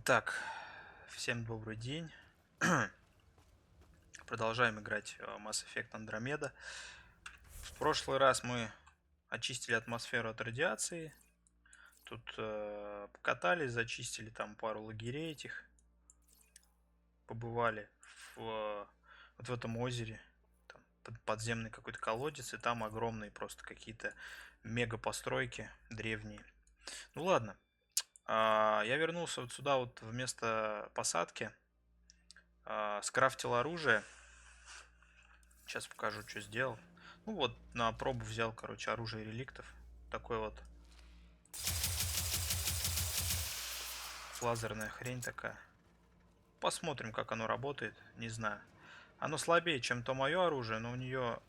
Итак, всем добрый день. Продолжаем играть в Mass Effect Andromeda. В прошлый раз мы очистили атмосферу от радиации. Тут покатались, зачистили там пару лагерей этих. Побывали вот в этом озере. Там подземный какой-то колодец, и там огромные просто какие-то мега постройки древние. Ну ладно. Я вернулся вот сюда вот вместо посадки. Скрафтил оружие. Сейчас покажу, что сделал. Ну вот, на пробу взял, короче, оружие реликтов. Такой вот лазерная хрень такая. Посмотрим, как оно работает. Не знаю. Оно слабее, чем то мое оружие, но у нее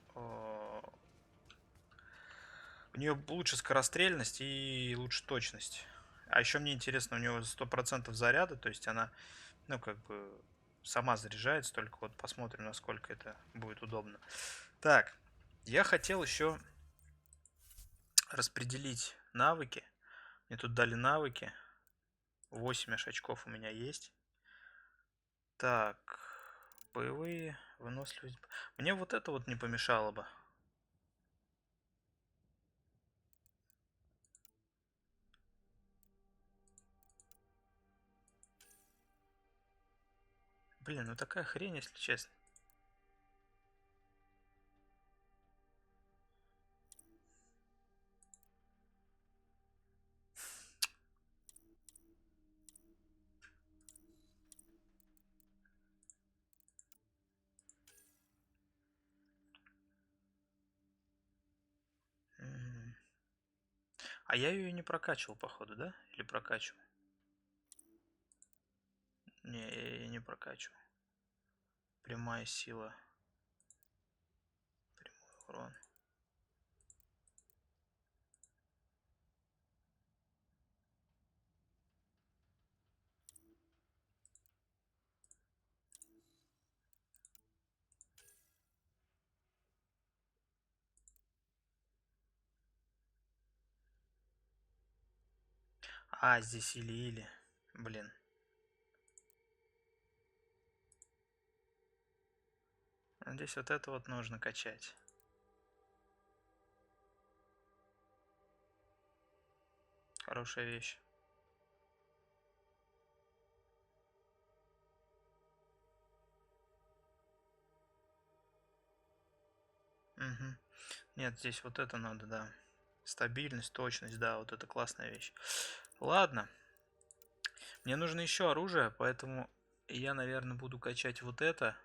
лучше скорострельность и лучше точность. А еще мне интересно, у него 100% заряда, то есть она, ну, как бы, сама заряжается, только вот посмотрим, насколько это будет удобно. Так, я хотел еще распределить навыки. Мне тут дали навыки. 8 аж очков у меня есть. Так, боевые, выносливость. Мне вот это вот не помешало бы. Блин, ну такая хрень, если честно. А я ее не прокачивал, походу, да? Или прокачивал? Не, я ее не прокачивал. Прямая сила. Прямой урон. А, здесь или-или. Блин. Здесь вот это вот нужно качать. Хорошая вещь. Угу. Нет, здесь вот это надо, да. Стабильность, точность, да, вот это классная вещь. Ладно. Мне нужно еще оружие, поэтому я, наверное, буду качать вот это.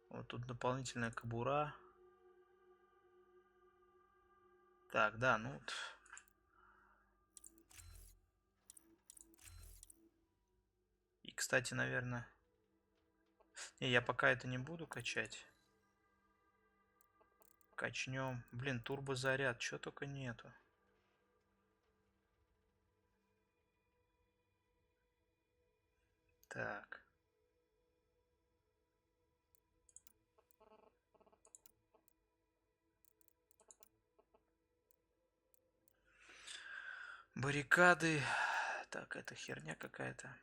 Вот тут дополнительная кобура. Так, да, ну... И, кстати, наверное... Не, я пока это не буду качать. Качнем. Блин, турбозаряд, чего только нету. Так. Баррикады. Так, это херня какая-то.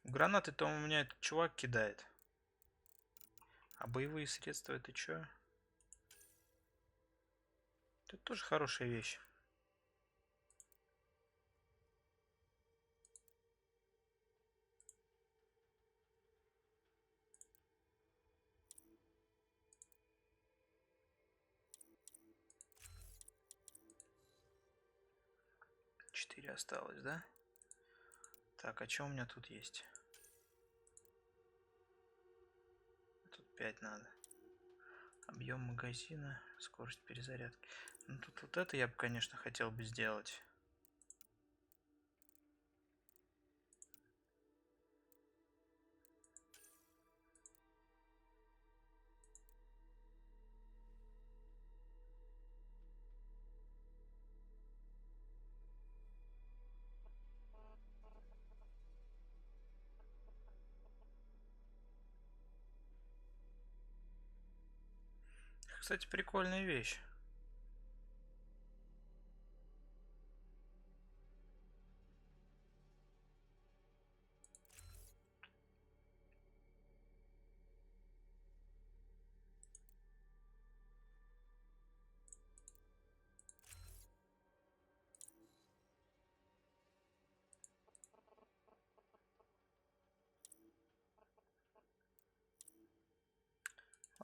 Гранаты-то у меня этот чувак кидает. А боевые средства это что? Это тоже хорошая вещь. Четыре осталось, да? Так, а что у меня тут есть? Тут 5 надо. Объем магазина, скорость перезарядки. Ну тут вот это я бы, конечно, хотел бы сделать. Кстати, прикольная вещь.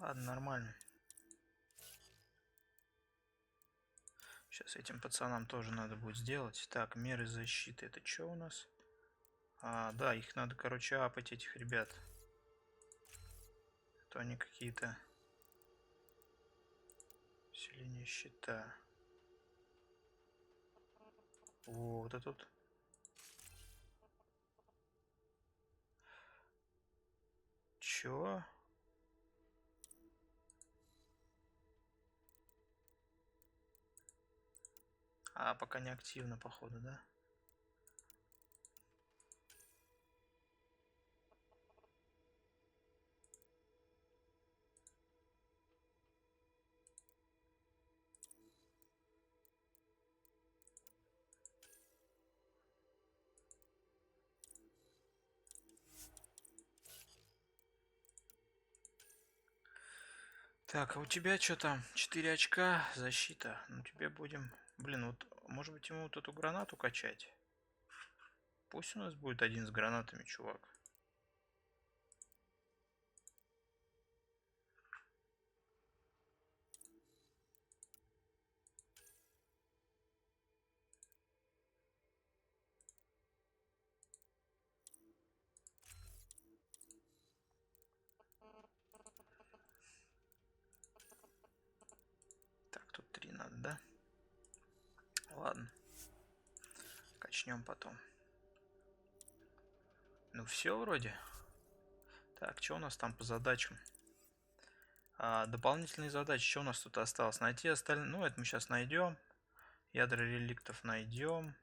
Ладно, нормально. Сейчас этим пацанам тоже надо будет сделать. Так, меры защиты. Это что у нас? Да, их надо, короче, апать, этих ребят. То они какие-то... Усиление щита. Вот это тут. Чё? Пока не активно, походу, да? Так, а у тебя что там? 4 очка, защита. Ну, тебе будем... Блин, вот, может быть, ему вот эту гранату качать? Пусть у нас будет один с гранатами, чувак. Так, тут 3 надо, да? Ладно. Качнем потом. Ну, все вроде. Так, что у нас там по задачам? Дополнительные задачи. Что у нас тут осталось? Найти остальные... Ну, это мы сейчас найдем. Ядра реликтов найдем.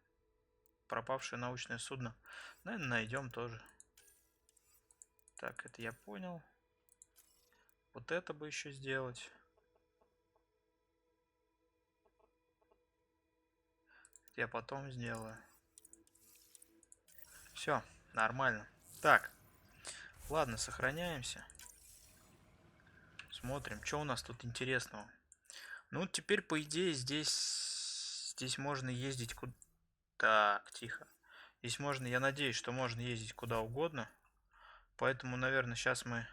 Пропавшее научное судно. Наверное, найдем тоже. Так, это я понял. Вот это бы еще сделать. Я потом сделаю. Все, нормально. Так, ладно, сохраняемся. Смотрим, что у нас тут интересного. Ну, теперь, по идее, здесь можно ездить куда... Так, тихо. Здесь можно, я надеюсь, что можно ездить куда угодно. Поэтому, наверное, сейчас мы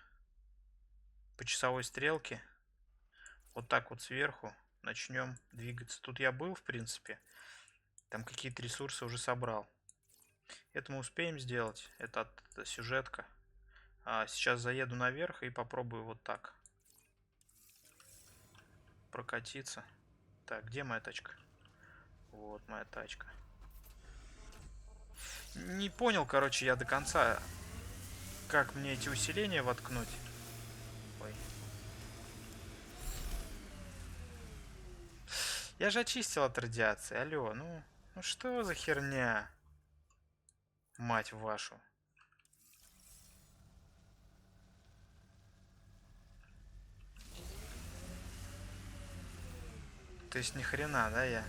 по часовой стрелке вот так вот сверху начнем двигаться. Тут я был, в принципе. Там какие-то ресурсы уже собрал. Это мы успеем сделать. Это сюжетка. Сейчас заеду наверх и попробую вот так прокатиться. Так, где моя тачка? Вот моя тачка. Не понял, короче, я до конца, как мне эти усиления воткнуть. Ой. Я же очистил от радиации. Алло, ну что за херня? Мать вашу. То есть ни хрена, да, я?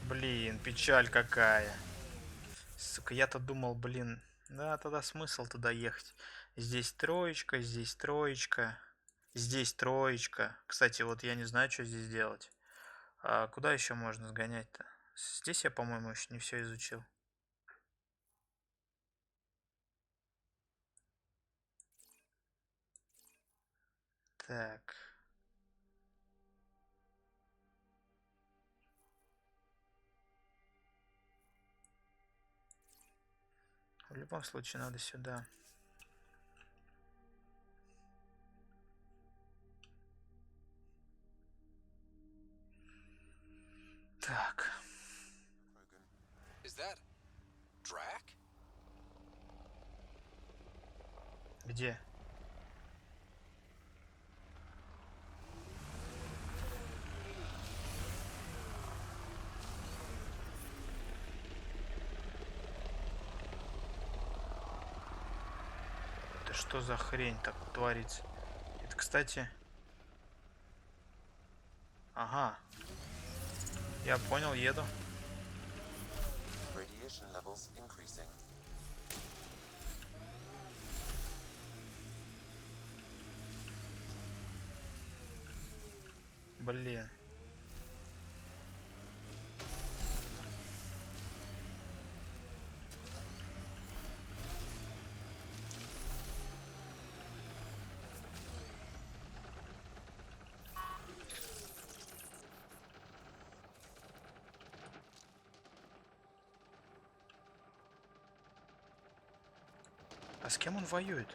Блин, печаль какая. Сука, я-то думал, блин, да, тогда смысл туда ехать. Здесь троечка, здесь троечка, здесь троечка. Кстати, вот я не знаю, что здесь делать. Куда еще можно сгонять-то? Здесь я, по-моему, еще не все изучил. Так. В любом случае надо сюда. Так. Где? Это что за хрень так творится? Это, кстати... Ага. Я понял, еду. Блин. А с кем он воюет?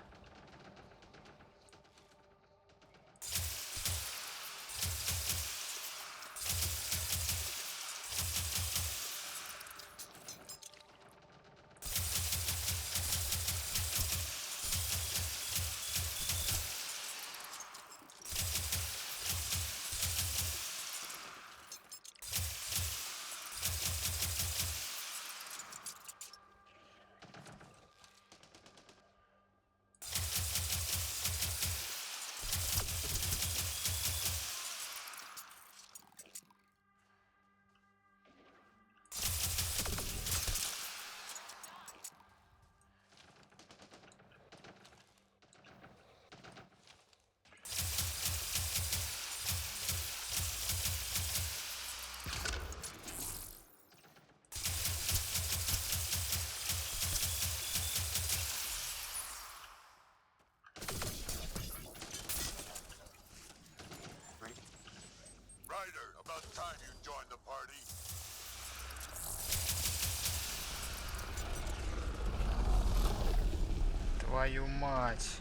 Твою мать.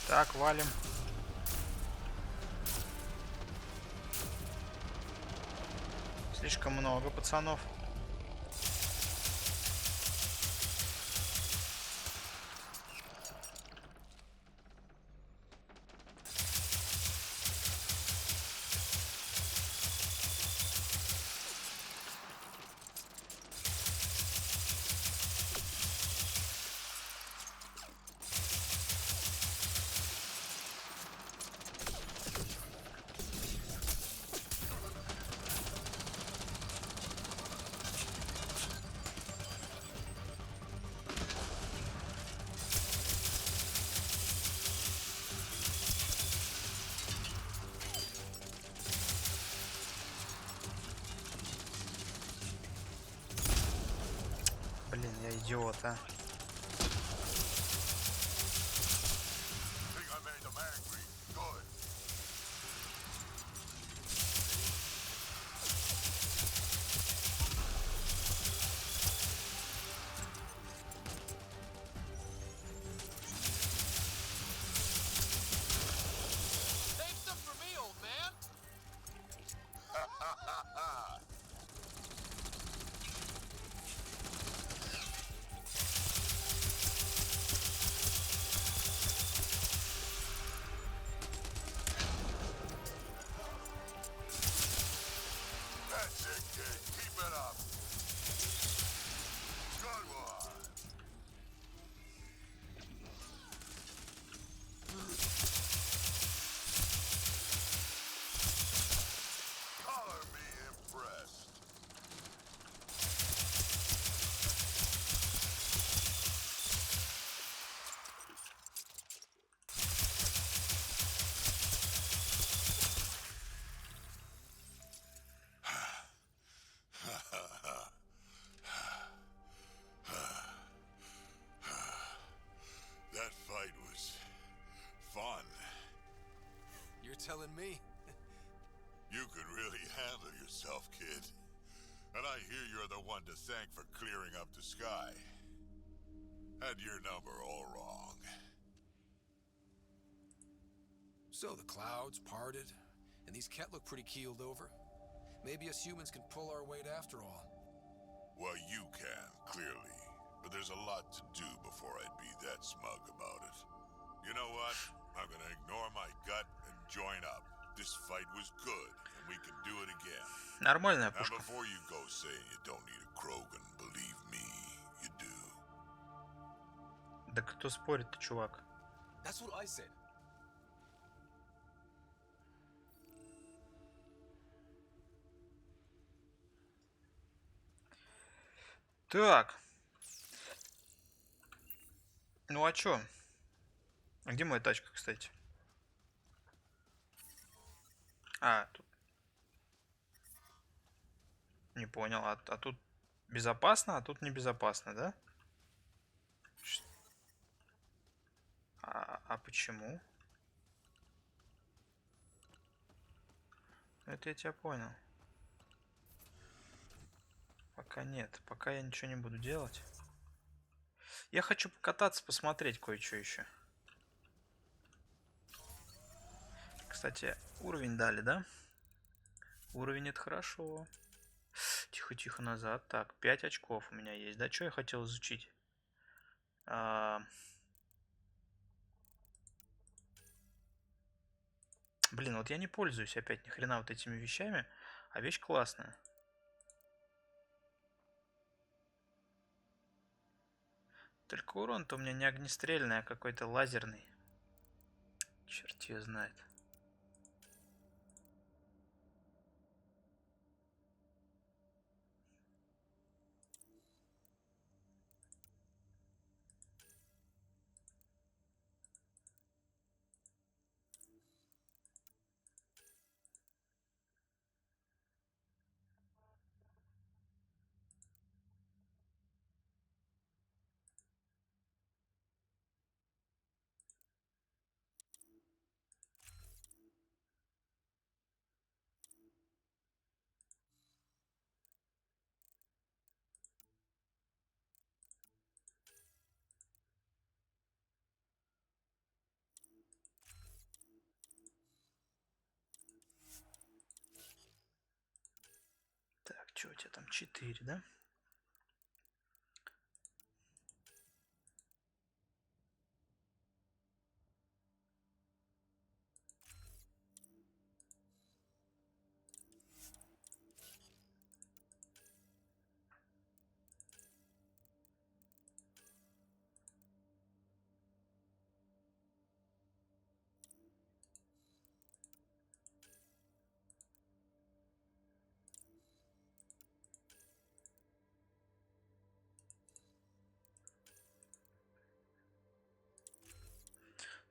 Так, валим. Слишком много пацанов. Блин, я идиот, а. Telling me? You could really handle yourself, kid. And I hear you're the one to thank for clearing up the sky. Had your number all wrong. So the clouds parted, and these Ket look pretty keeled over. Maybe us humans can pull our weight after all. Well, you can, clearly. But there's a lot to do before I'd be that smug about it. You know what? I'm gonna ignore my gut and join up. This fight was good, and we can do it again. Нормальная And пушка. before you go saying you don't need a Krogan, believe me, you do. Да кто спорит-то, чувак? That's what I said. Так. Ну а чё? А где моя тачка, кстати? А, тут. Не понял. А тут безопасно, а тут небезопасно, да? А почему? Это я тебя понял. пока нет. Пока я ничего не буду делать. Я хочу покататься, посмотреть кое-что еще. Кстати, уровень дали, да? Уровень — это хорошо. Тихо-тихо назад. Так, 5 очков у меня есть. Да, что я хотел изучить? Блин, вот я не пользуюсь опять ни хрена вот этими вещами, а вещь классная. Только урон-то у меня не огнестрельный, а какой-то лазерный. Черт ее знает. Так, что у тебя там? 4, да?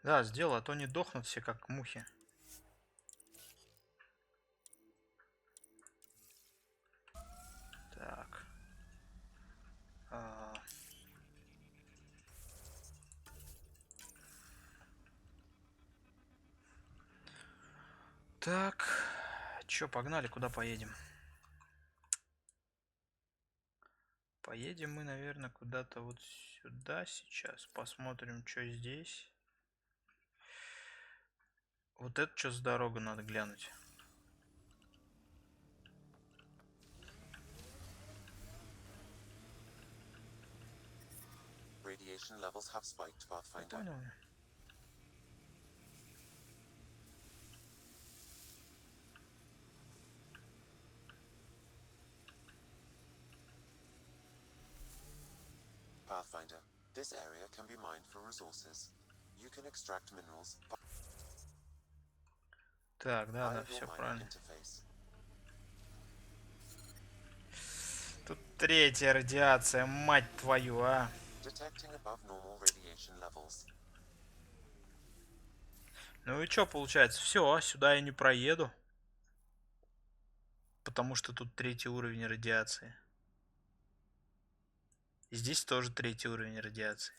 Да, сделал, а то не дохнут все как мухи. Так. Так. Чё, погнали, куда поедем? Поедем мы, наверное, куда-то вот сюда сейчас. Посмотрим, что здесь. Вот это что за дорога, надо глянуть. Radiation levels have spiked, Pathfinder. Понял. Pathfinder, this area can be mined for resources. You can extract minerals Так, да, via да, your все mining правильно. interface. Тут третья радиация, мать твою, а. Detecting above normal radiation levels. Ну и что получается? Все, сюда я не проеду. Потому что тут третий уровень радиации. И здесь тоже третий уровень радиации.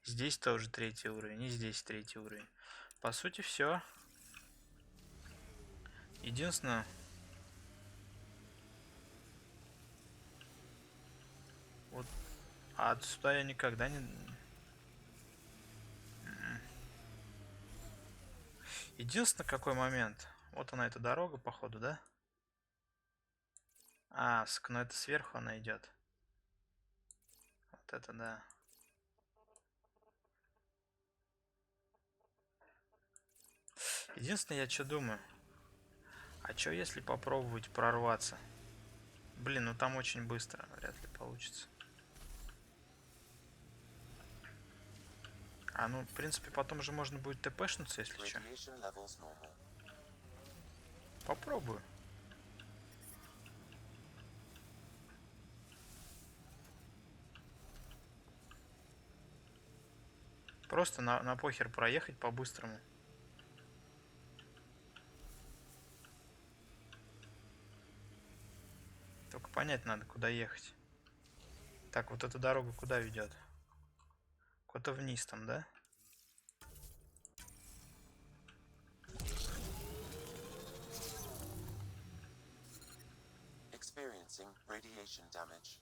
Здесь тоже третий уровень. И здесь третий уровень. По сути, все. Единственное... Вот. А отсюда я никогда не... Единственный какой момент. Вот она, эта дорога, походу, да? А, но это сверху она идет. Вот это да. Единственное, я что думаю. А что если попробовать прорваться? Блин, ну там очень быстро. Вряд ли получится. А ну, в принципе, потом же можно будет тпшнуться, если что. Radiation levels normal. Попробую. Просто на похер проехать по-быстрому. Только понять надо, куда ехать. Так, вот эта дорога куда ведет? Куда-то вниз там, да? experiencing radiation damage.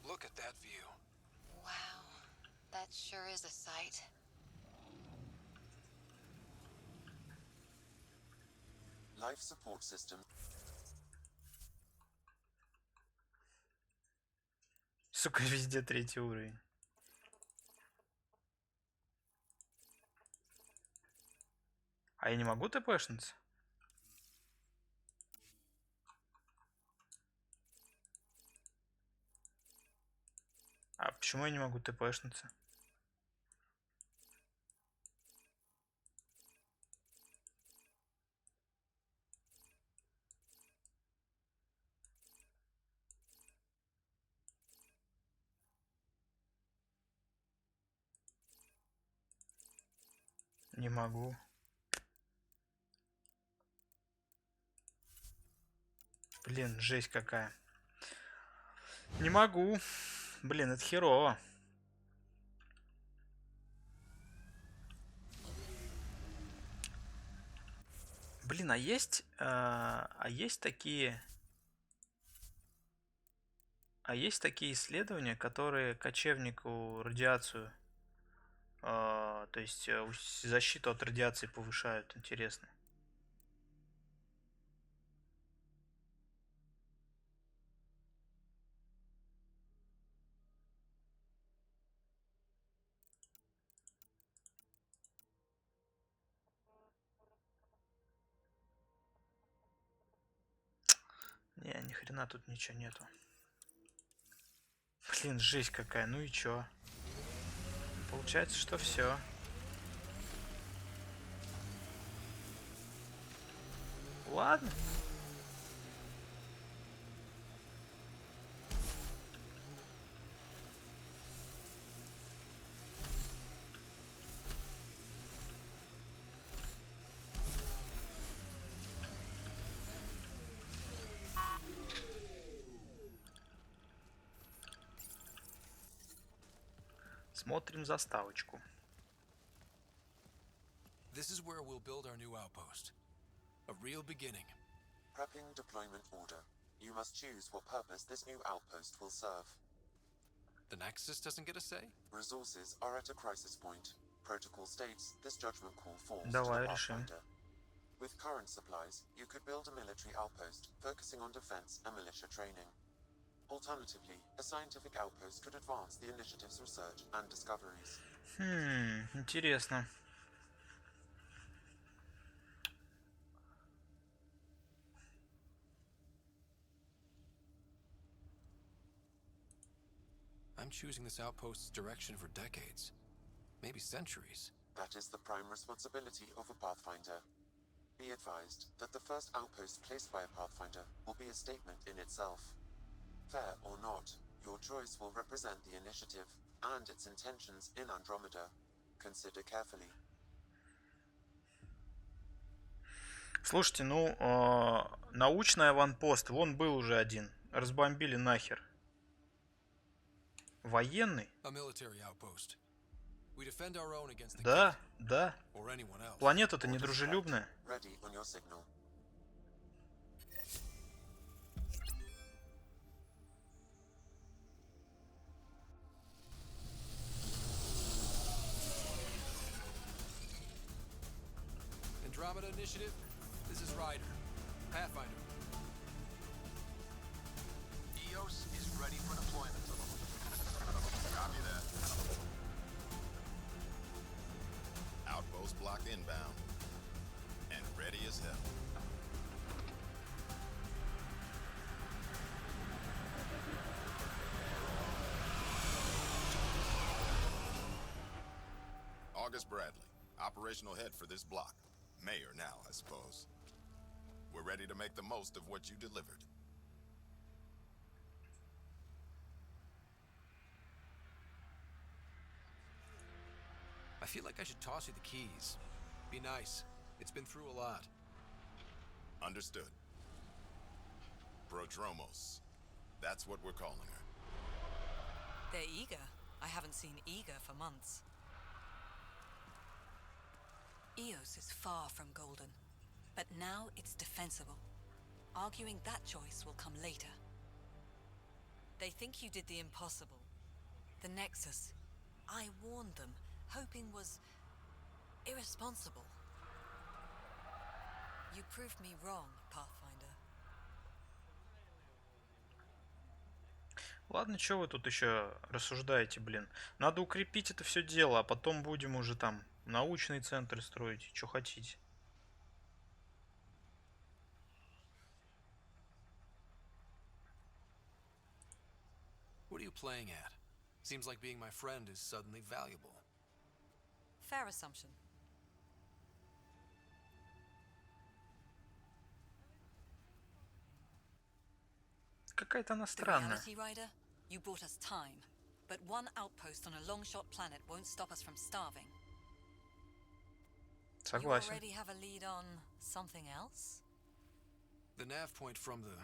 Look at that view. Wow, that sure is a sight. Life support system. Сука, везде 3-й уровень. А я не могу тпшнуться? А почему я не могу тпшнуться? Не могу. Блин, жесть какая. Не могу. Блин, это херово. Блин, есть такие исследования, которые кочевнику радиацию, то есть защиту от радиации повышают. Интересно. Не, ни хрена тут ничего нету. Блин, жесть какая. Ну и чё? Получается, что все. Ладно. Смотрим заставочку. This is where we'll build our new outpost. A real beginning. Prepping deployment order. You must choose what purpose this new outpost will serve. The Nexus doesn't get a say? Resources are at a crisis point. Protocol states this judgment call falls to Давай the решим. Pathfinder. With current supplies, you could build a military outpost, focusing on defense and militia training. Alternatively, a scientific outpost could advance the initiative's research and discoveries. Интересно. I'm choosing this outpost's direction for decades, maybe centuries. That is the prime responsibility of a Pathfinder. Be advised that the first outpost placed by a Pathfinder will be a statement in itself. Fair or not, your choice will represent the initiative and its intentions in Andromeda. Consider carefully. Слушайте, ну, научный аванпост. Вон был уже один. Разбомбили нахер. Военный? A military outpost. We defend our own against the Да, kid да. or anyone else. Планета-то Orders недружелюбная. set. Ready on your signal. Andromeda Initiative, this is Ryder. Pathfinder. EOS is ready for deployment. Copy that. Outpost block inbound. And ready as hell. August Bradley, operational head for this block. Mayor now, I suppose. We're ready to make the most of what you delivered. I feel like I should toss you the keys. Be nice. It's been through a lot. Understood. Prodromos. That's what we're calling her. They're eager. I haven't seen eager for months. EOS is far from golden. Now it's defensible. Arguing that choice will come later. They think you did the impossible. The Nexus. I warned them, hoping was irresponsible. You proved me wrong, Pathfinder. Ладно, что вы тут еще рассуждаете, блин. Надо укрепить это все дело, а потом будем уже там научные центры строить, что хотите. What are you playing at? Seems like being my friend is suddenly valuable. Fair assumption. Какая-то она The странная. reality rider, you bought us time, but one outpost on a long-shot planet won't stop us from starving. You Согласен. already have a lead on something else? The nav point from the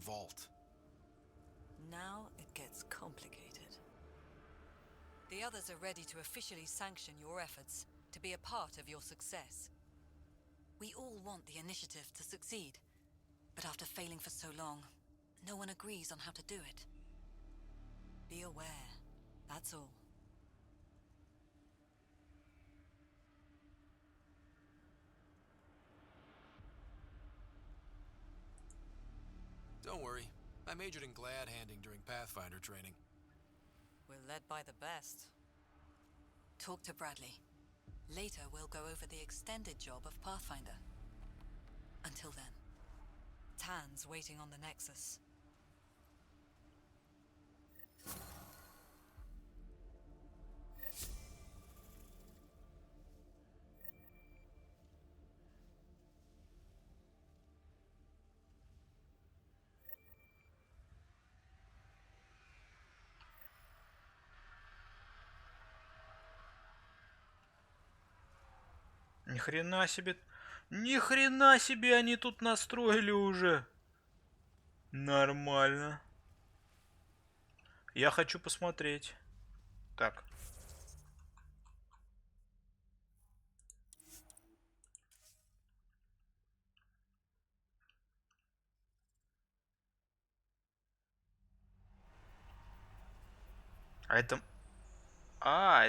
vault. Now it gets complicated. The others are ready to officially sanction your efforts, to be a part of your success. We all want the initiative to succeed, but after failing for so long, no one agrees on how to do it. Be aware, that's all. Don't worry. I majored in glad handing during Pathfinder training. We're led by the best. Talk to Bradley. Later we'll go over the extended job of Pathfinder. Until then, Tan's waiting on the Nexus. Ни хрена себе. Ни хрена себе они тут настроили уже. Нормально. Я хочу посмотреть. Так. А это... А,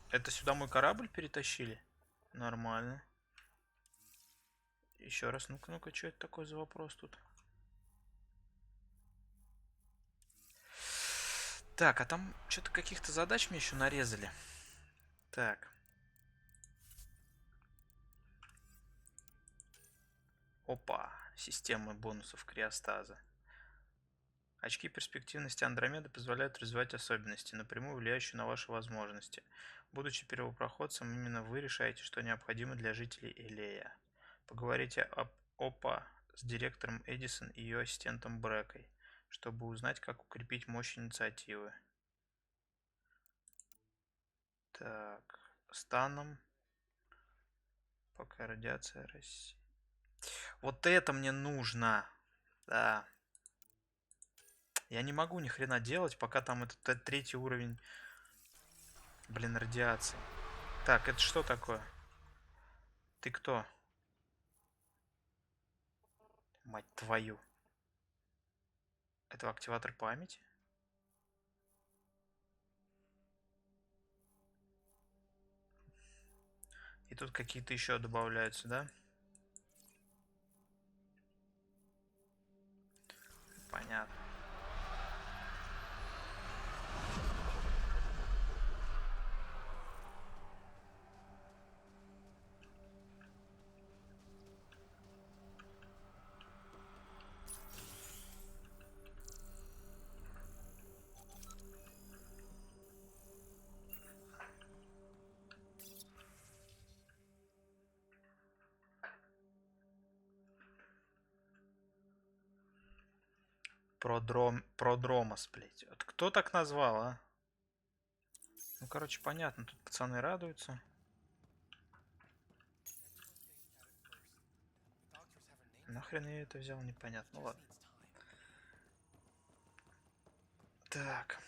это сюда мой корабль перетащили? Нормально. Еще раз, ну-ка, ну-ка, что это такое за вопрос тут? Так, а там что-то каких-то задач мне еще нарезали. Так. Опа, система бонусов криостаза. Очки перспективности Андромеды позволяют развивать особенности, напрямую влияющие на ваши возможности. Будучи первопроходцем, именно вы решаете, что необходимо для жителей Элея. Поговорите об с директором Эдисон и ее ассистентом Брэкой, чтобы узнать, как укрепить мощь инициативы. Так, станом. Пока радиация России. Вот это мне нужно. Да. Я не могу ни хрена делать, пока там этот третий уровень, блин, радиации. Так, это что такое? Ты кто? Мать твою. Это активатор памяти? И тут какие-то еще добавляются, да? Понятно. Продромос, блядь. Вот кто так назвал, а? Ну, короче, понятно. Тут пацаны радуются. Нахрен я это взял, непонятно. Ну ладно. Так.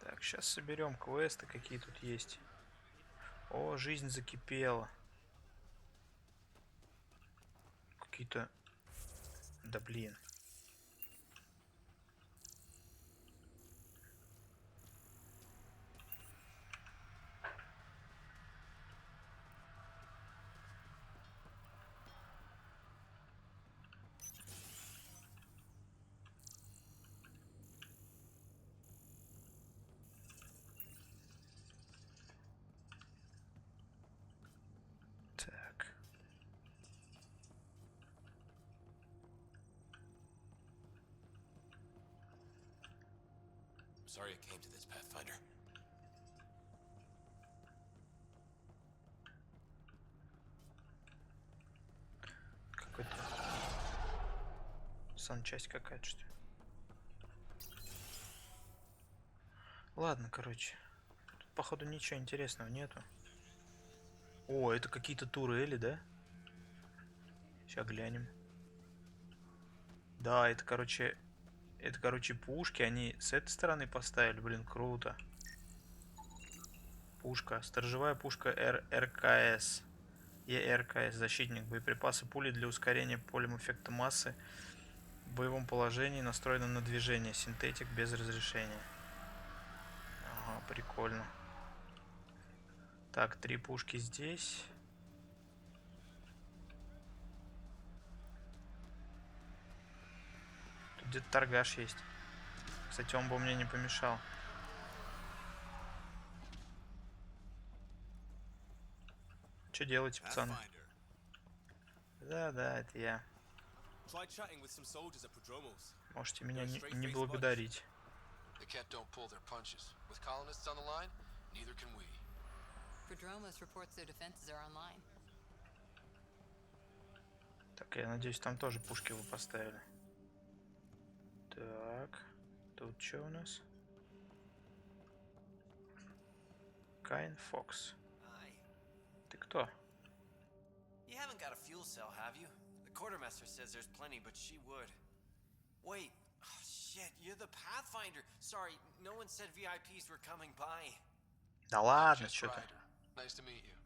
Так, сейчас соберем квесты, какие тут есть. О, жизнь закипела. Какие-то... Да блин. Так. Sorry it came to this, Pathfinder. Какой-то... Санчасть какая-то, что ли? Ладно, короче. Тут, походу, ничего интересного нету. О, это какие-то турели, да? Сейчас глянем. Да, это, короче, пушки. Они с этой стороны поставили. Блин, круто. Пушка. Сторожевая пушка РКС. ЕРКС. Защитник. Боеприпасы пули для ускорения полем эффекта массы. В боевом положении настроена на движение. Синтетик без разрешения. Ага, прикольно. Так, 3 пушки здесь. Тут где-то торгаш есть. Кстати, он бы мне не помешал. Что делаете, пацаны? Да, это я. Можете меня не благодарить. The Ket don't pull their punches. With colonists on the line, neither can we. Prodromos reports their defenses are online. Так, я надеюсь, там тоже пушки вы поставили. Так, тут что у нас? Кайн Фокс. Ты кто? You haven't got a fuel cell, have you? The quartermaster says there's plenty, but she would. Wait. Oh, shit, you're the Pathfinder. Sorry, no one said VIPs were coming by. Да ладно, Just что ты Ryder. Nice to meet you.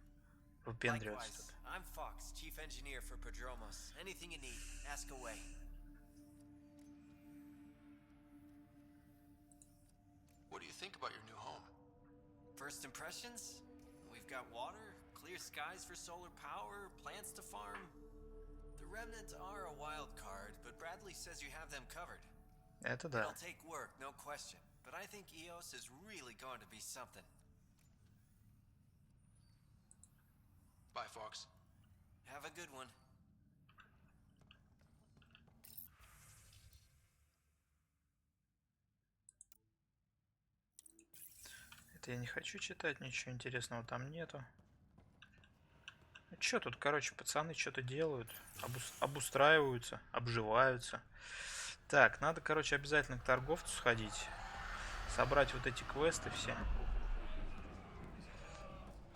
выпендриваешься тут. Likewise, I'm Fox, chief engineer for Prodromos. Anything you need, ask away. What do you think about your new home? First impressions? We've got water, clear skies for solar power, plants to farm. The remnants are a wild card, but Bradley says you have them covered. Это да. It'll take work, no question, but I think EOS is really going to be something. Bye, Fox. Have a good one. Это я не хочу читать, ничего интересного там нету. Ну чё тут, короче, пацаны что-то делают, обустраиваются, обживаются. Так, надо, короче, обязательно к торговцу сходить, собрать вот эти квесты все.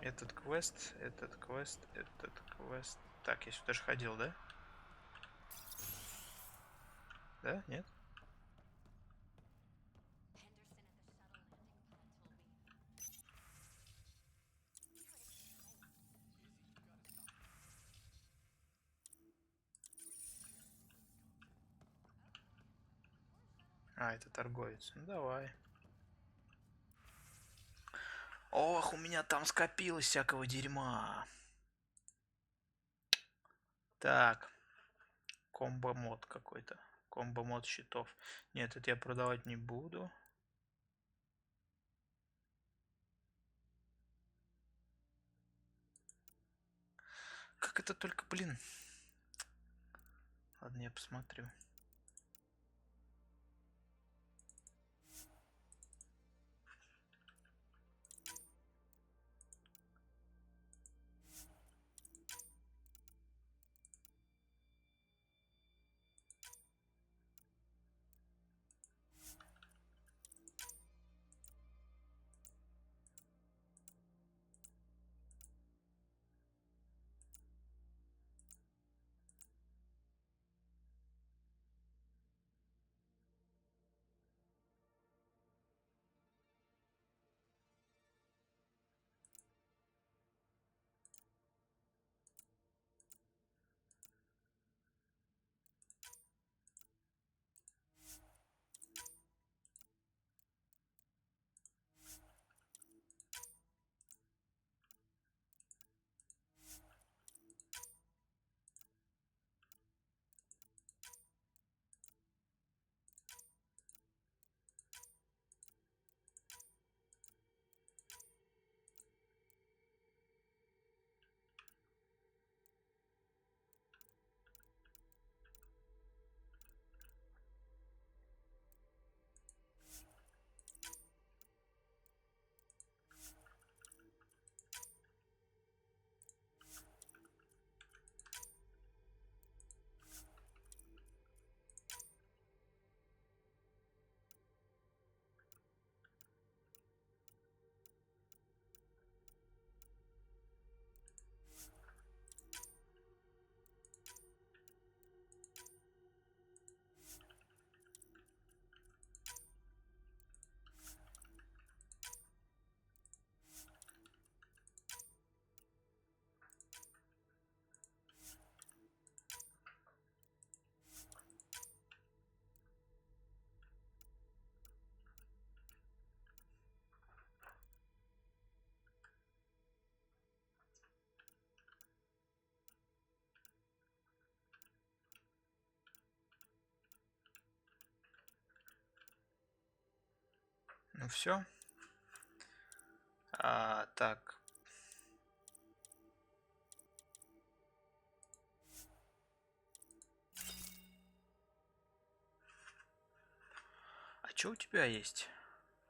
Этот квест, этот квест, этот квест. Так, я сюда же ходил, да? Да? Нет? А, это торговец. Ну, давай. Ох, у меня там скопилось всякого дерьма. Так. Комбо-мод какой-то. Комбо-мод щитов. Нет, это я продавать не буду. Как это только, блин. Ладно, я посмотрю. Ну все. Так. А что у тебя есть?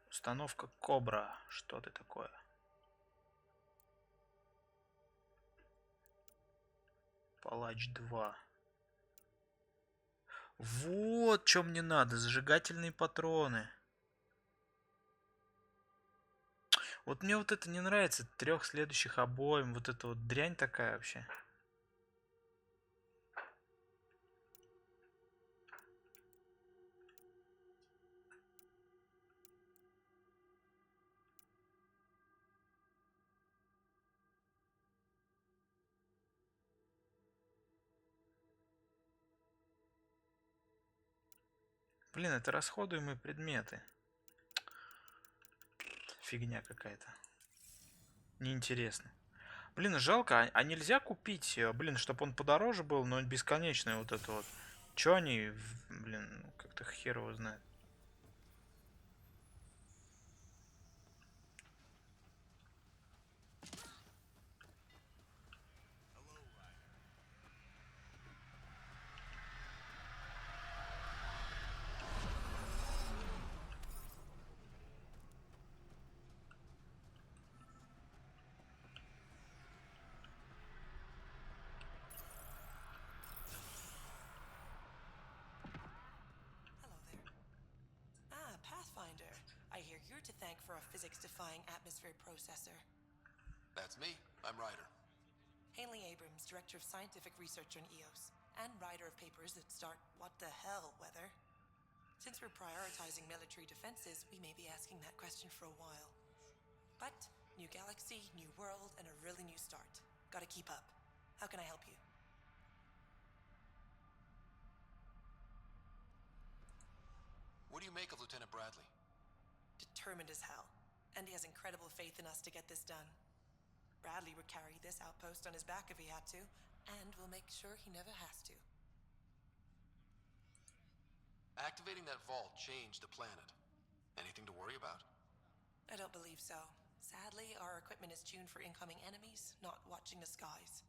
Установка Кобра. Что ты такое? Палач 2. Вот что мне надо. Зажигательные патроны. Вот мне вот это не нравится. 3 следующих обоим. Вот это вот дрянь такая вообще. Блин, это расходуемые предметы. Фигня какая-то. Неинтересно. Блин, жалко, а нельзя купить, блин, чтобы он подороже был, но бесконечный вот это вот. Чё они, блин, ну, как-то хер его знает. Hello there. Ah, Pathfinder. I hear you're to thank for a physics-defying atmosphere processor. That's me. I'm Ryder. Haley Abrams, Director of Scientific Research on EOS, and writer of papers that start what the hell weather. Since we're prioritizing military defenses, we may be asking that question for a while. But new galaxy, new world, and a really new start. Gotta keep up. How can I help you? What do you make of Lieutenant Bradley? Determined as hell. And he has incredible faith in us to get this done. Bradley would carry this outpost on his back if he had to, and we'll make sure he never has to. Activating that vault changed the planet. Anything to worry about? I don't believe so. Sadly, our equipment is tuned for incoming enemies, not watching the skies.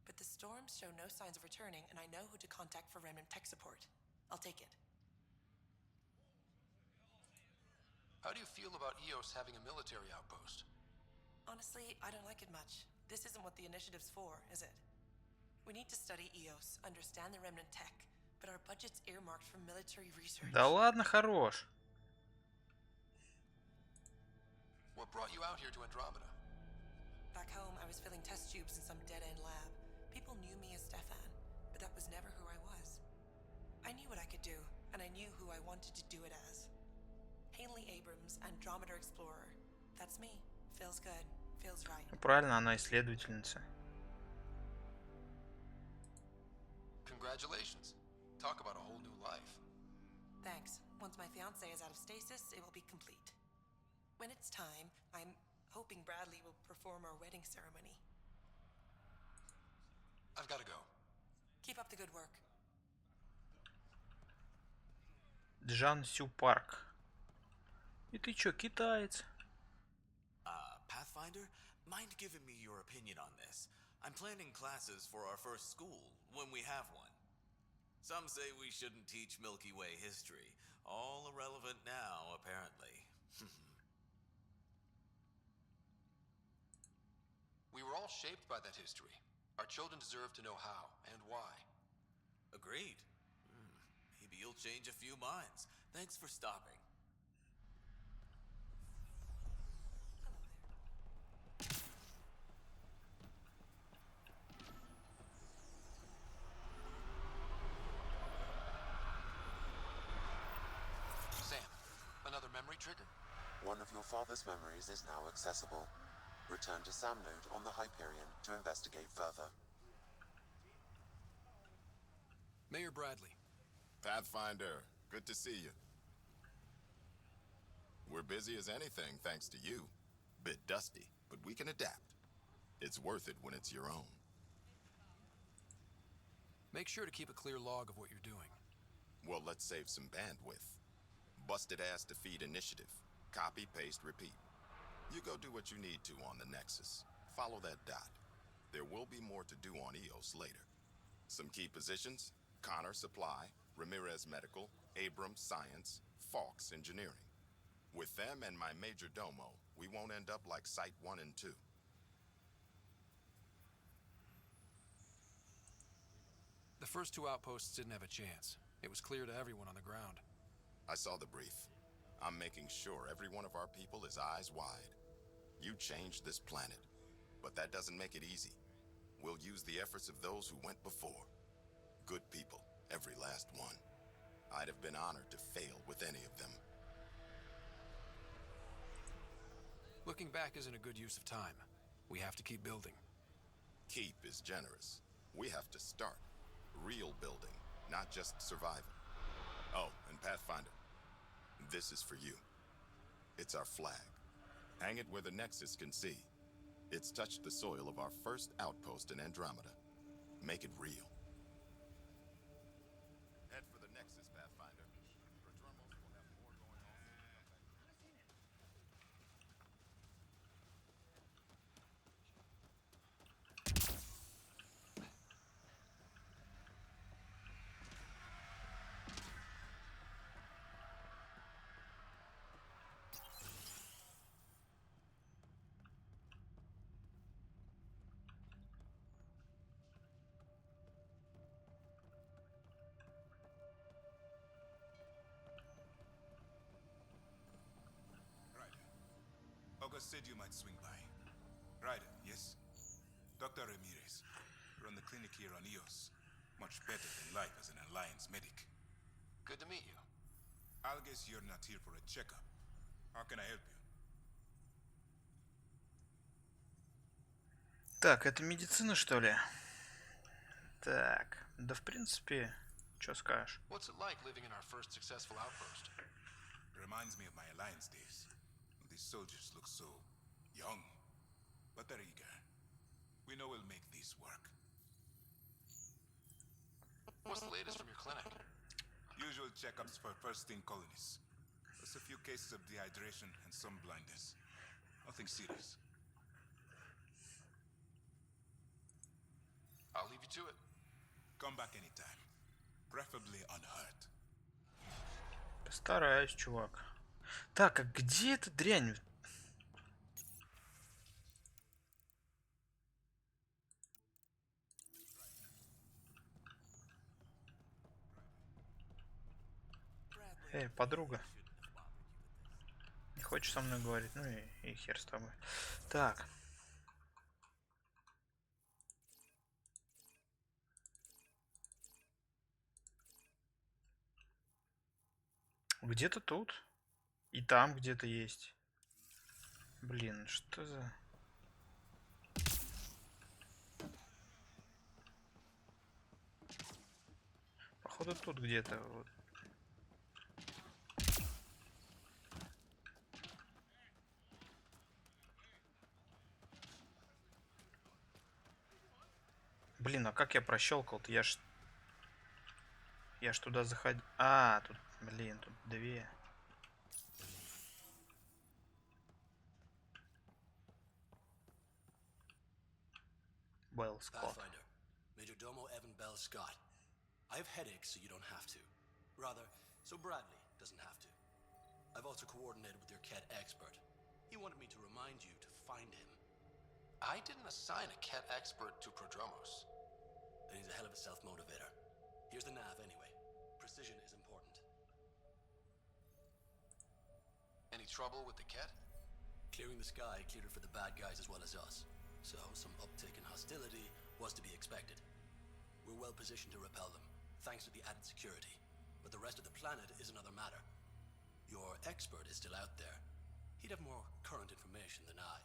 But the storms show no signs of returning, and I know who to contact for remnant tech support. I'll take it. How do you feel about EOS having a military outpost? Honestly, I don't like it much. This isn't what the initiative's for, is it? We need to study EOS, understand the remnant tech, but our budget's earmarked for military research. Да ладно, хорош. What brought you out here to Andromeda? Back home, I was filling test tubes in some dead-end lab. People knew me as Stefan, but that was never who I was. I knew what I could do, and I knew who I wanted to do it as. Haley Abrams, Andromeda Explorer. That's me. Feels good. Feels right. Правильно, она исследовательница. Congratulations. Talk about a whole new life. Thanks. Once my fiancé is out of stasis, it will be complete. When it's time, I'm hoping Bradley will perform our wedding ceremony. I've got to go. Keep up the good work. Джан Сю Парк. И ты чё, китаец? Pathfinder, mind giving me your opinion on this? I'm planning classes for our first school, when we have one. Some say we shouldn't teach Milky Way history. All irrelevant now, apparently. We were all shaped by that history. Our children deserve to know how and why. Agreed. Maybe you'll change a few minds. Thanks for stopping. Sam, another memory trigger? One of your father's memories is now accessible. Return to Sam Node on the Hyperion to investigate further. Mayor Bradley. Pathfinder, good to see you. We're busy as anything thanks to you. Bit dusty, but we can adapt. It's worth it when it's your own. Make sure to keep a clear log of what you're doing. Well, let's save some bandwidth. Busted ass defeat initiative. Copy, paste, repeat. You go do what you need to on the Nexus. Follow that dot. There will be more to do on EOS later. Some key positions: Connor Supply, Ramirez Medical, Abrams Science, Fawkes Engineering. With them and my major domo, we won't end up like Site 1 and 2. The first two outposts didn't have a chance. It was clear to everyone on the ground. I saw the brief. I'm making sure every one of our people is eyes wide. You changed this planet, but that doesn't make it easy. We'll use the efforts of those who went before. Good people, every last one. I'd have been honored to fail with any of them. Looking back isn't a good use of time. We have to keep building. Keep is generous. We have to start. Real building, not just survival. Oh, and Pathfinder, this is for you. It's our flag. Hang it where the Nexus can see. It's touched the soil of our first outpost in Andromeda. Make it real. Head for the Nexus, Pathfinder. Prodromos will have more going on. August said you might swing by. Ryder, yes? Dr. Ramirez. Run the clinic here on EOS. Much better than life as an Alliance medic. Good to meet you. I'll guess you're not here for a checkup. How can I help you? Так, это медицина, что ли? Так, да в принципе, что скажешь? What's it like living in our first successful outpost? Reminds me of my Alliance days. These soldiers look so young, but they're eager. We know we'll make these work. What's the latest from your clinic? Usual checkups for first-in colonies. Just a few cases of dehydration and some blindness. Nothing serious. I'll leave you to it. Come back anytime. Preferably unhurt. Постараюсь, чувак. Так, а где эта дрянь? Подруга. Не хочешь со мной говорить? Ну и хер с тобой. Так. Где-то тут. И там где-то есть. Блин, что за... Походу тут где-то вот. Блин, а как я прощелкал-то? Я ж туда заходил. А, тут, блин, тут две. Белл Скотт. Pathfinder, Major Domo Evan Bell Scott. I have headaches, so you don't have to. Rather, so Bradley doesn't have to. I've also coordinated with your Ket expert. He wanted me to remind you to find him. I didn't assign a Ket expert to Prodromos. Then he's a hell of a self-motivator. Here's the nav anyway. Precision is important. Any trouble with the Ket? Clearing the sky cleared it for the bad guys as well as us. So some uptick in hostility was to be expected. We're well positioned to repel them, thanks to the added security. But the rest of the planet is another matter. Your expert is still out there. He'd have more current information than I.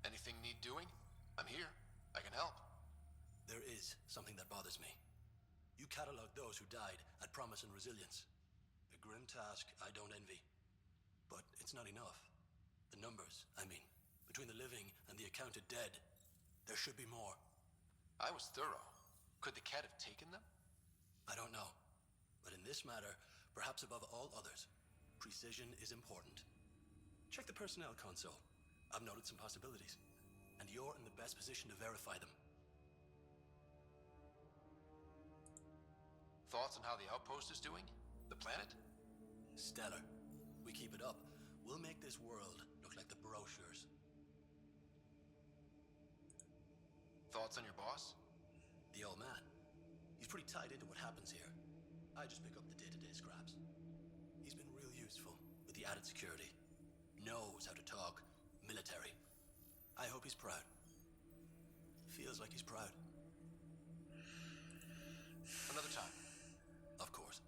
Anything need doing? I'm here. I can help. There is something that bothers me. You cataloged those who died at Promise and Resilience. A grim task I don't envy. But it's not enough. The numbers, I mean, between the living and the accounted dead, there should be more. I was thorough. Could the cat have taken them? I don't know. But in this matter, perhaps above all others, precision is important. Check the personnel console. I've noted some possibilities, and you're in the best position to verify them. Thoughts on how the outpost is doing? The planet? Stellar. We keep it up, we'll make this world look like the brochures. Thoughts on your boss? The old man. He's pretty tied into what happens here. I just pick up the day-to-day scraps. He's been real useful with the added security. Knows how to talk military. I hope he's proud. Feels like he's proud. Another time. Of course.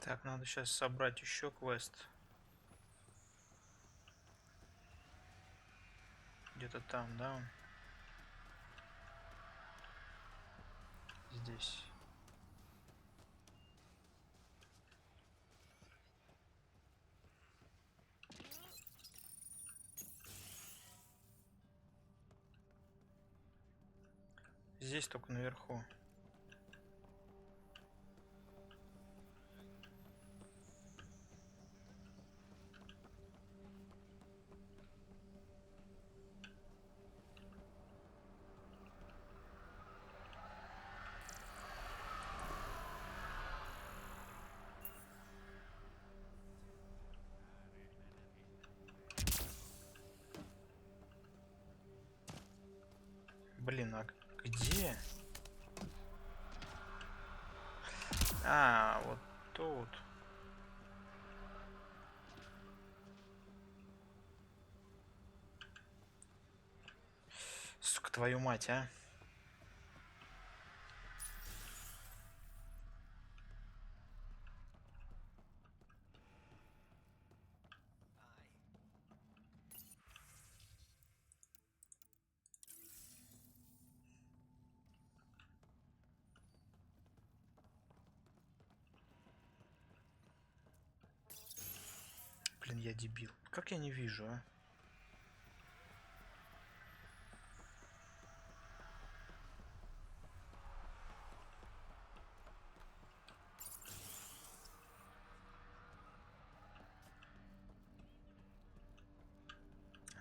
Так, надо сейчас собрать еще квест. Где-то там, да? Здесь. Здесь только наверху. Блин, а где? А, вот тут. Сука, твою мать, а. Блин, я дебил. Как я не вижу, а?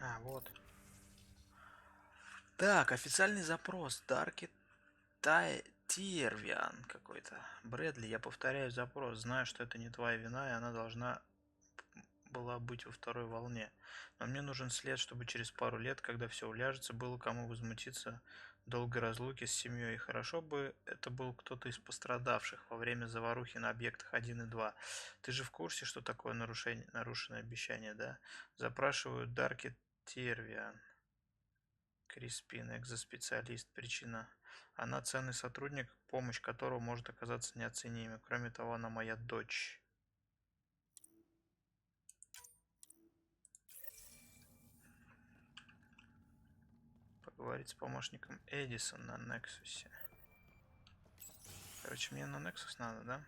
А, вот. Так, официальный запрос. Дарки Тирвиан какой-то. Брэдли, я повторяю запрос. Знаю, что это не твоя вина, и она должна была быть во второй волне. Но мне нужен след, чтобы через пару лет, когда все уляжется, было кому возмутиться долгой разлуки с семьей. Хорошо бы это был кто-то из пострадавших во время заварухи на объектах 1 и 2. Ты же в курсе, что такое нарушенное обещание, да? Запрашиваю Дарки Тервиан. Криспин, экзоспециалист. Причина. Она ценный сотрудник, помощь которого может оказаться неоценимой. Кроме того, она моя дочь. Поговорить с помощником Эдисон на Нексусе. Короче, мне на Нексус надо, да?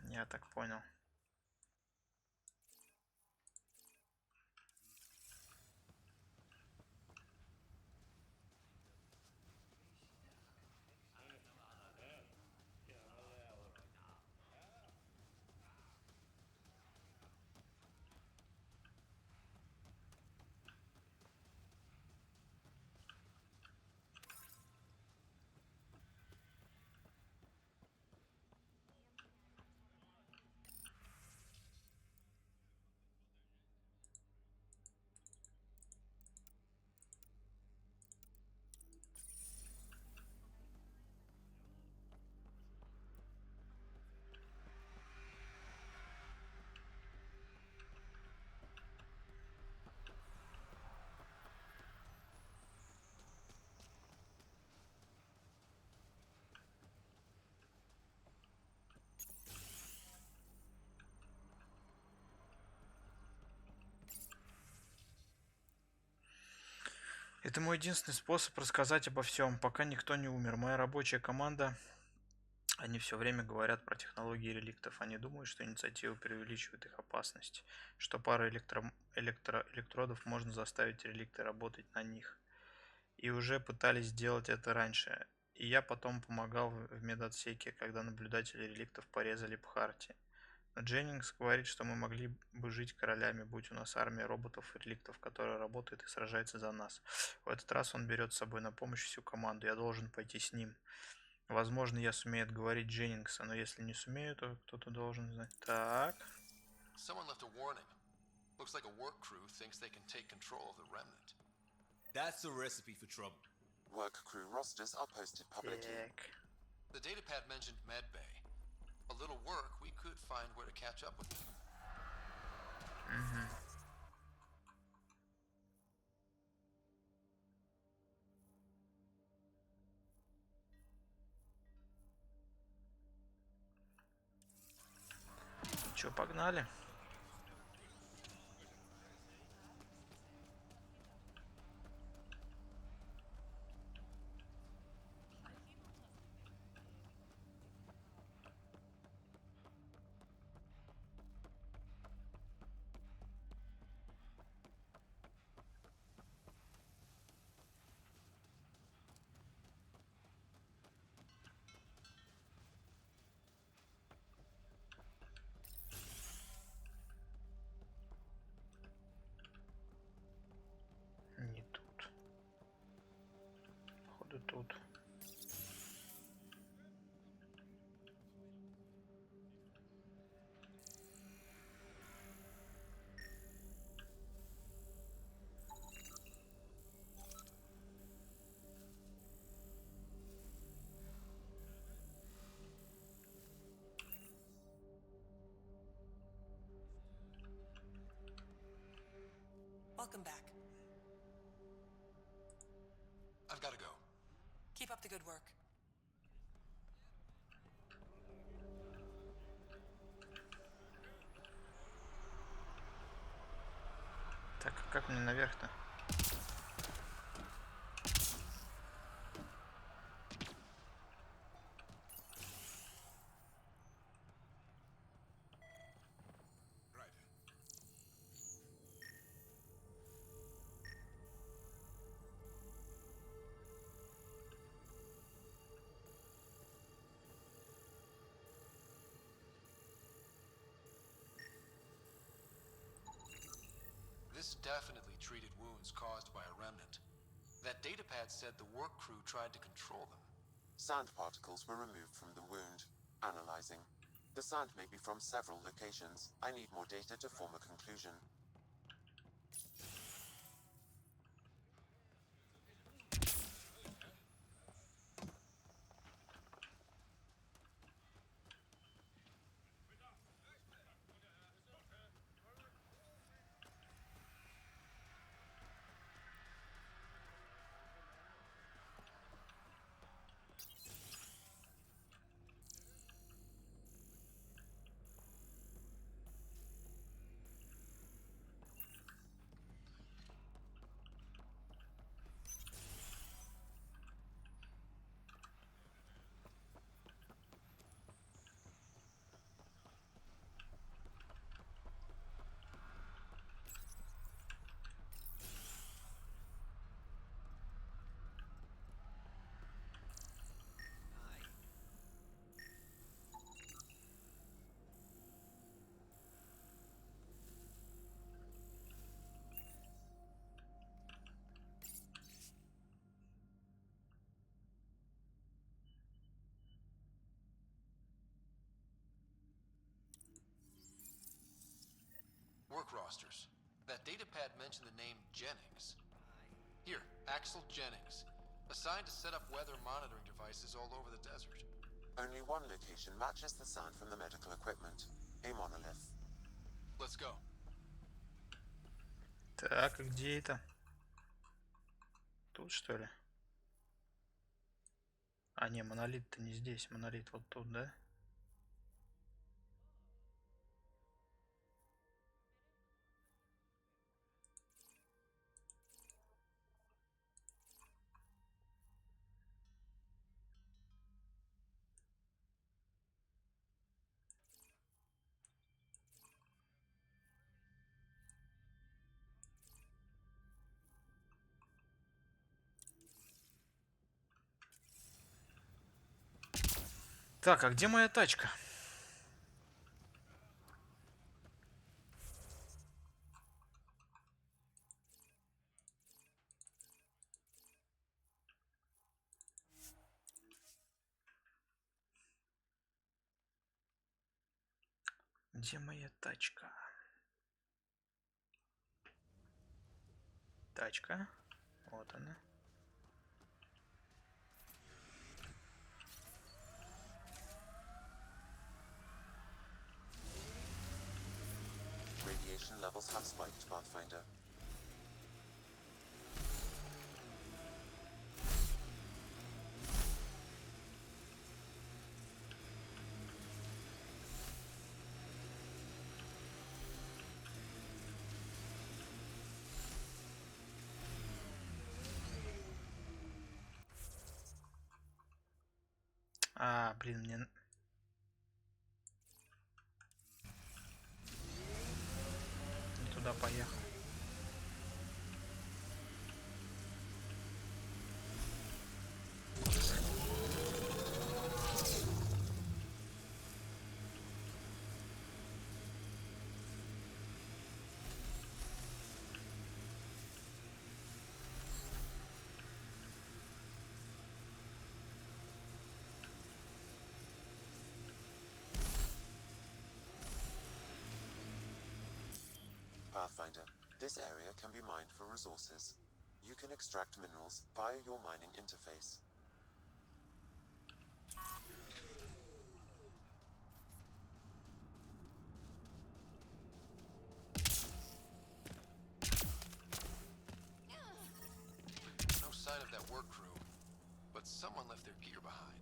Я так понял. Это мой единственный способ рассказать обо всем, пока никто не умер. Моя рабочая команда, они все время говорят про технологии реликтов. Они думают, что инициатива преувеличивает их опасность, что пара электродов можно заставить реликты работать на них. И уже пытались сделать это раньше. И я потом помогал в медотсеке, когда наблюдатели реликтов порезали Бхарти. Но Дженнингс говорит, что мы могли бы жить королями, будь у нас армия роботов-реликтов, которая работает и сражается за нас. В этот раз он берет с собой на помощь всю команду. Я должен пойти с ним. Возможно, я сумею отговорить Дженнингса, но если не сумею, то кто-то должен знать. Так. Someone left a warning. Looks like a work crew thinks they can take control of the remnant. That's a recipe for trouble. Work crew rosters are posted publicly. Так. The datapad mentioned medbay. A little work, we could find where to catch up with them. Чё, погнали? Не тут. Походу тут. Welcome back. I've got to go. Keep up the good work. Так, как мне наверх-то? Right. This definitely treated wounds caused by a remnant. That datapad said the work crew tried to control them. Sand particles were removed from the wound. Analyzing. The sand may be from several locations. I need more data to form a conclusion. Work rosters. That datapad mentioned the name Jennings. Here, Axel Jennings. Assigned to set up weather monitoring devices all over the desert. Only one location matches the sound from the medical equipment. A monolith. Let's go. Так, а где это? Тут, что ли? А, не, монолит-то не здесь. Монолит вот тут, да? Так, а где моя тачка? Где моя тачка? Тачка. Вот она. Radiation levels have spiked, Pathfinder. А, блин, мне... Не туда поехал. Pathfinder, this area can be mined for resources. You can extract minerals via your mining interface. No sign of that work crew, but someone left their gear behind.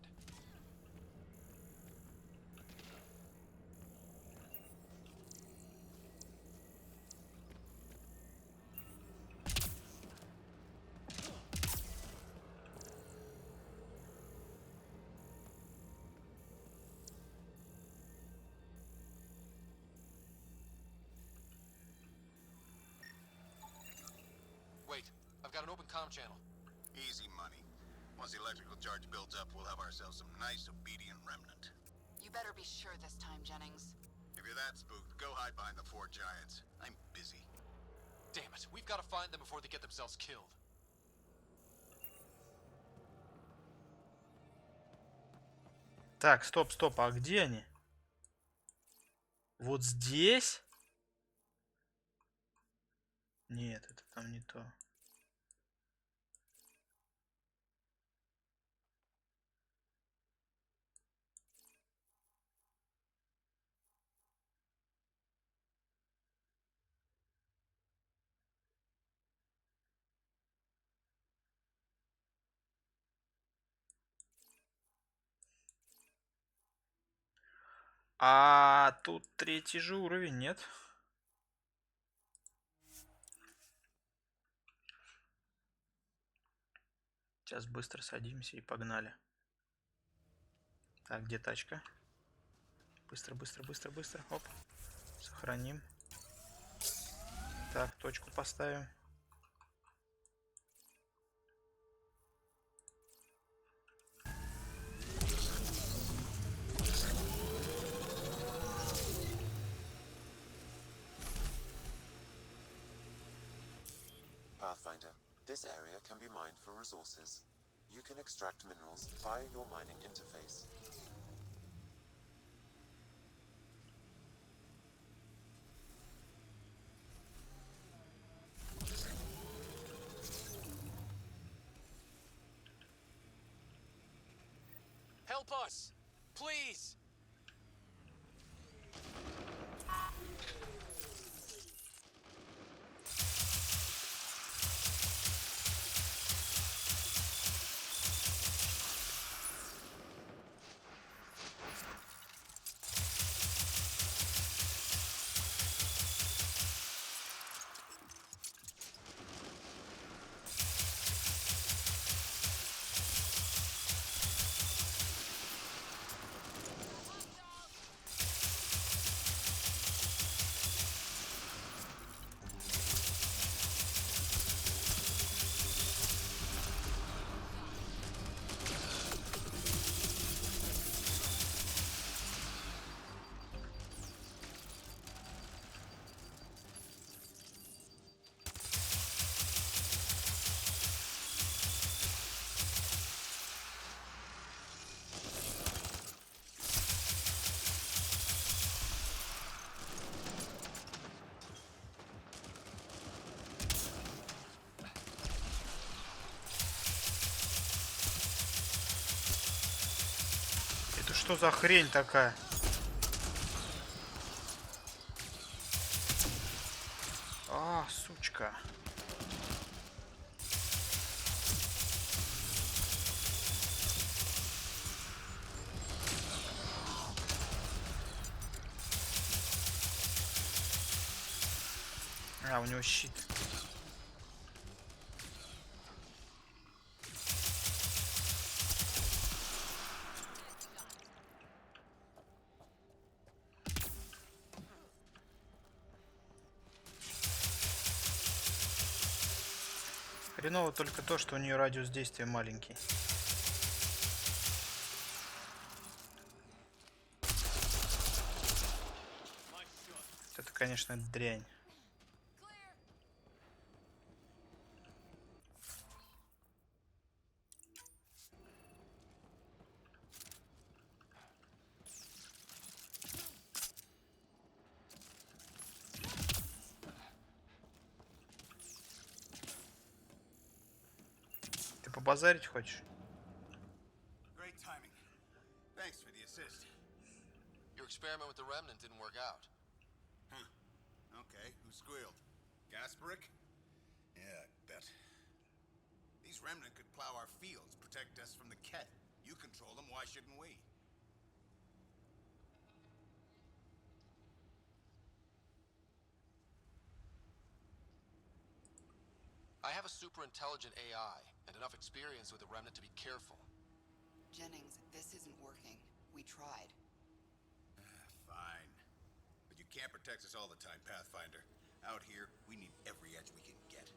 Wait, I've got an open comm channel. Easy money. Once the electrical charge builds up, we'll have ourselves some nice, obedient remnant. You better be sure this time, Jennings. If you're that spooked, go hide behind the four giants. I'm busy. Damn it, we've got to find them before they get themselves killed. Так, стоп, стоп, а где они? Вот здесь? Нет, это там не то. А тут третий же уровень, нет? Сейчас быстро садимся и погнали. Так, где тачка? Быстро, быстро, быстро, быстро. Оп. Сохраним. Так, точку поставим. Pathfinder, this area can be mined for resources. You can extract minerals via your mining interface. Help us! Please! Это что за хрень такая? А, сучка. А, у него щит. Хреново только то, что у нее радиус действия маленький. Это, конечно, дрянь. Ты побазарить хочешь? Great timing. Thanks for the assist. Your experiment with the remnant didn't work out. Huh. Okay, who squealed? Gasparic? Yeah, I bet. These remnant could plow our fields, protect us from the Ket. You control them, why shouldn't we? I have a super intelligent AI and enough experience with the remnant to be careful. Jennings, this isn't working. We tried. Fine. But you can't protect us all the time, Pathfinder. Out here, we need every edge we can get.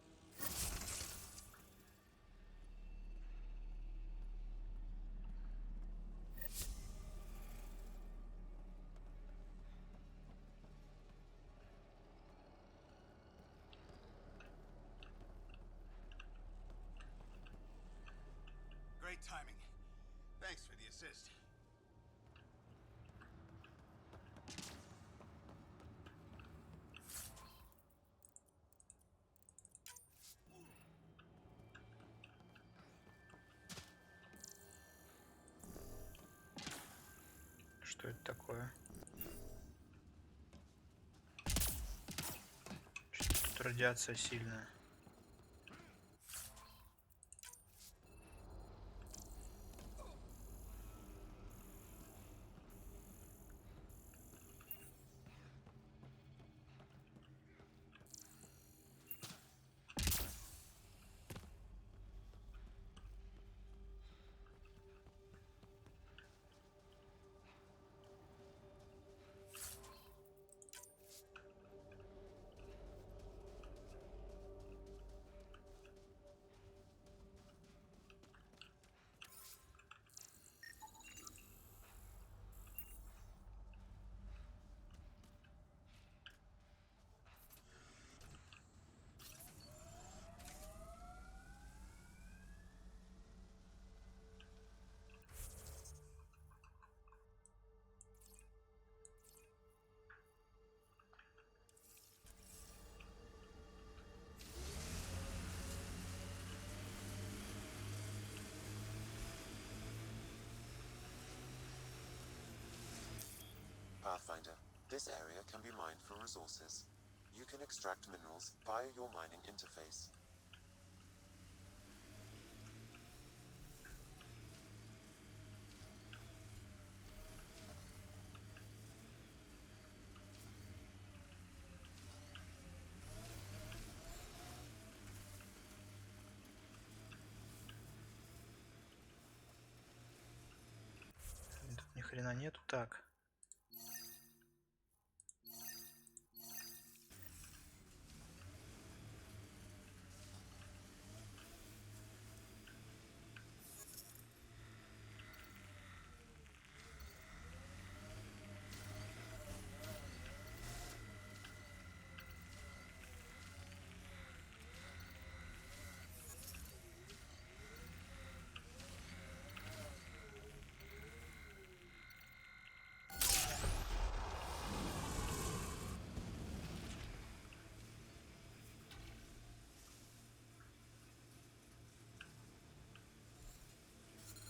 Great timing. Thanks for the assist. Что это такое? Тут радиация сильная. Pathfinder, this area can be mined for resources. You can extract minerals via your mining interface. Тут ни хрена нету. Так.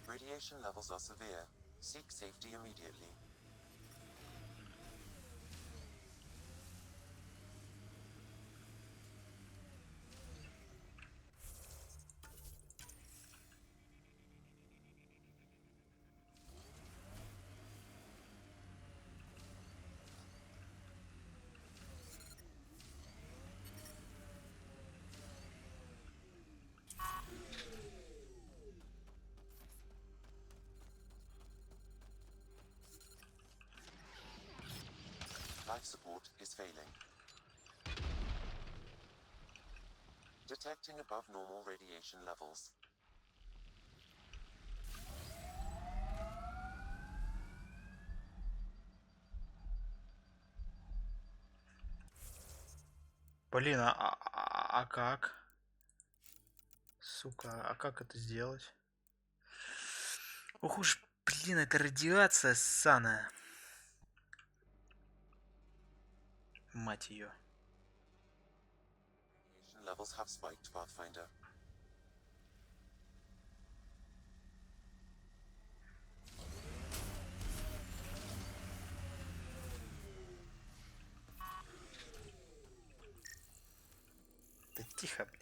Radiation levels are severe. Seek safety immediately. Life support is failing. Detecting above normal radiation levels. Блин, а как? Сука, а как это сделать? Ох уж, блин, это радиация ссаная. Мать ее. Radiation levels have spiked, Pathfinder. Да тихо, блин.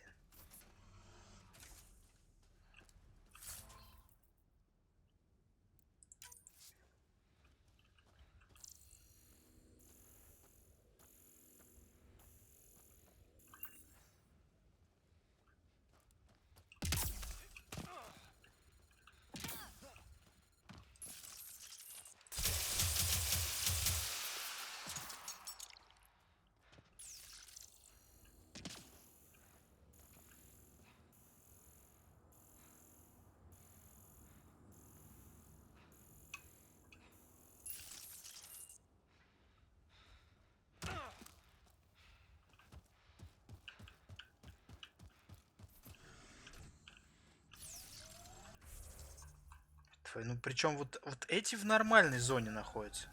Ну причем вот эти в нормальной зоне находятся.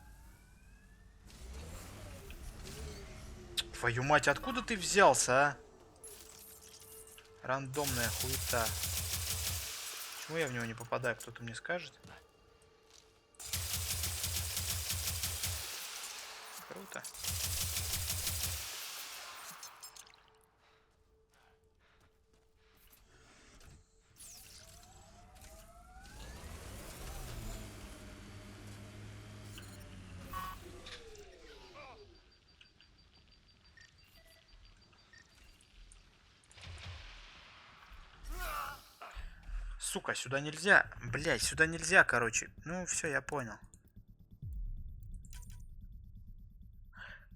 Твою мать, откуда ты взялся, а? Рандомная хуета. Почему я в него не попадаю, кто-то мне скажет? Круто. Сука, сюда нельзя. Блять, сюда нельзя, короче. Ну, все, я понял.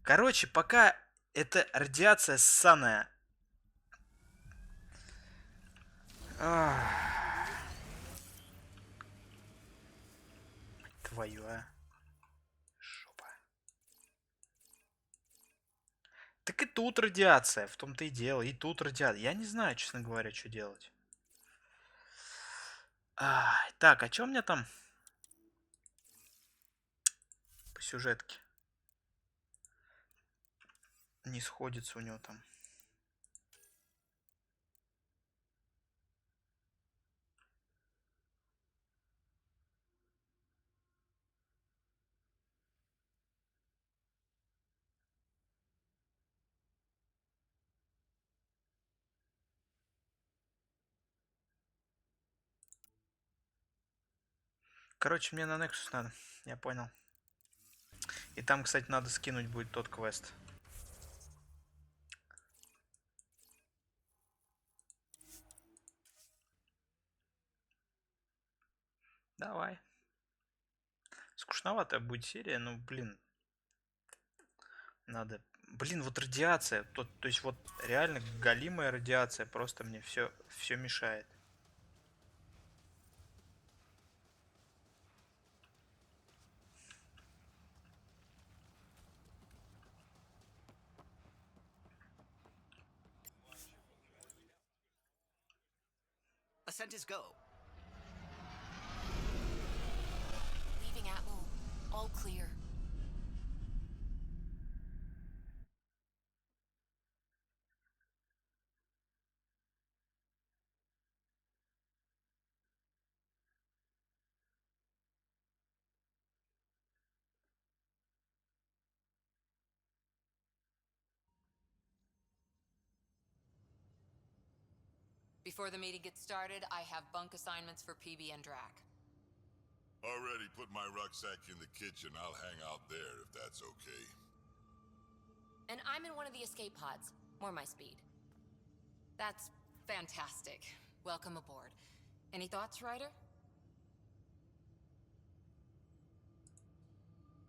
Короче, пока эта радиация ссаная. Твою, а. Жопа. Так и тут радиация, в том-то и дело. И тут радиация. Я не знаю, честно говоря, что делать. Так, а что у меня там по сюжетке? Не сходится у него там. Короче, мне на Nexus надо. Я понял. И там, кстати, надо скинуть будет тот квест. Давай. Скучноватая будет серия, но, блин. Надо... Блин, вот радиация. То есть вот реально галимая радиация. Просто мне все мешает. Ascent is go. Leaving Atmo. All clear. Before the meeting gets started, I have bunk assignments for PB and Drac. Already put my rucksack in the kitchen. I'll hang out there if that's okay. And I'm in one of the escape pods. More my speed. That's fantastic. Welcome aboard. Any thoughts, Ryder?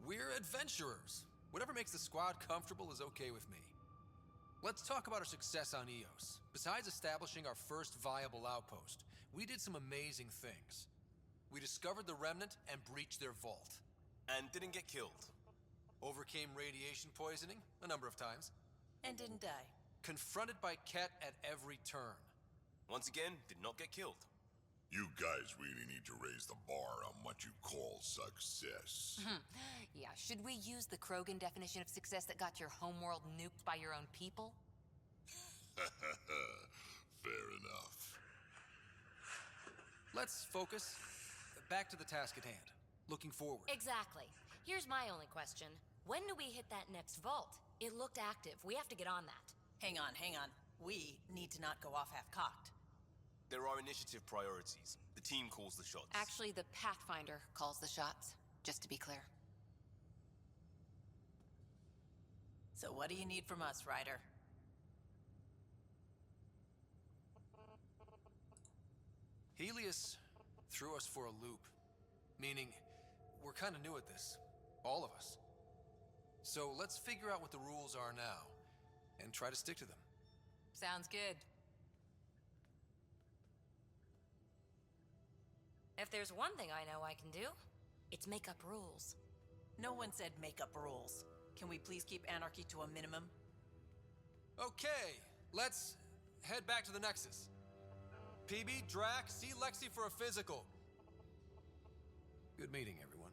We're adventurers. Whatever makes the squad comfortable is okay with me. Let's talk about our success on Eos. Besides establishing our first viable outpost, we did some amazing things. We discovered the Remnant and breached their vault. And didn't get killed. Overcame radiation poisoning a number of times. And didn't die. Confronted by Ket at every turn. Once again, did not get killed. You guys really need to raise the bar on what you call success. Yeah, should we use the Krogan definition of success that got your homeworld nuked by your own people? Fair enough. Let's focus. Back to the task at hand. Looking forward. Exactly. Here's my only question. When do we hit that next vault? It looked active. We have to get on that. Hang on, hang on. We need to not go off half-cocked. There are initiative priorities. The team calls the shots. Actually, the Pathfinder calls the shots, just to be clear. So what do you need from us, Ryder? Helios threw us for a loop. Meaning, we're kind of new at this. All of us. So let's figure out what the rules are now, and try to stick to them. Sounds good. If there's one thing I know I can do, it's make up rules. No one said make up rules. Can we please keep anarchy to a minimum? Okay, let's head back to the Nexus. PB, Drac, see Lexi for a physical. Good meeting, everyone.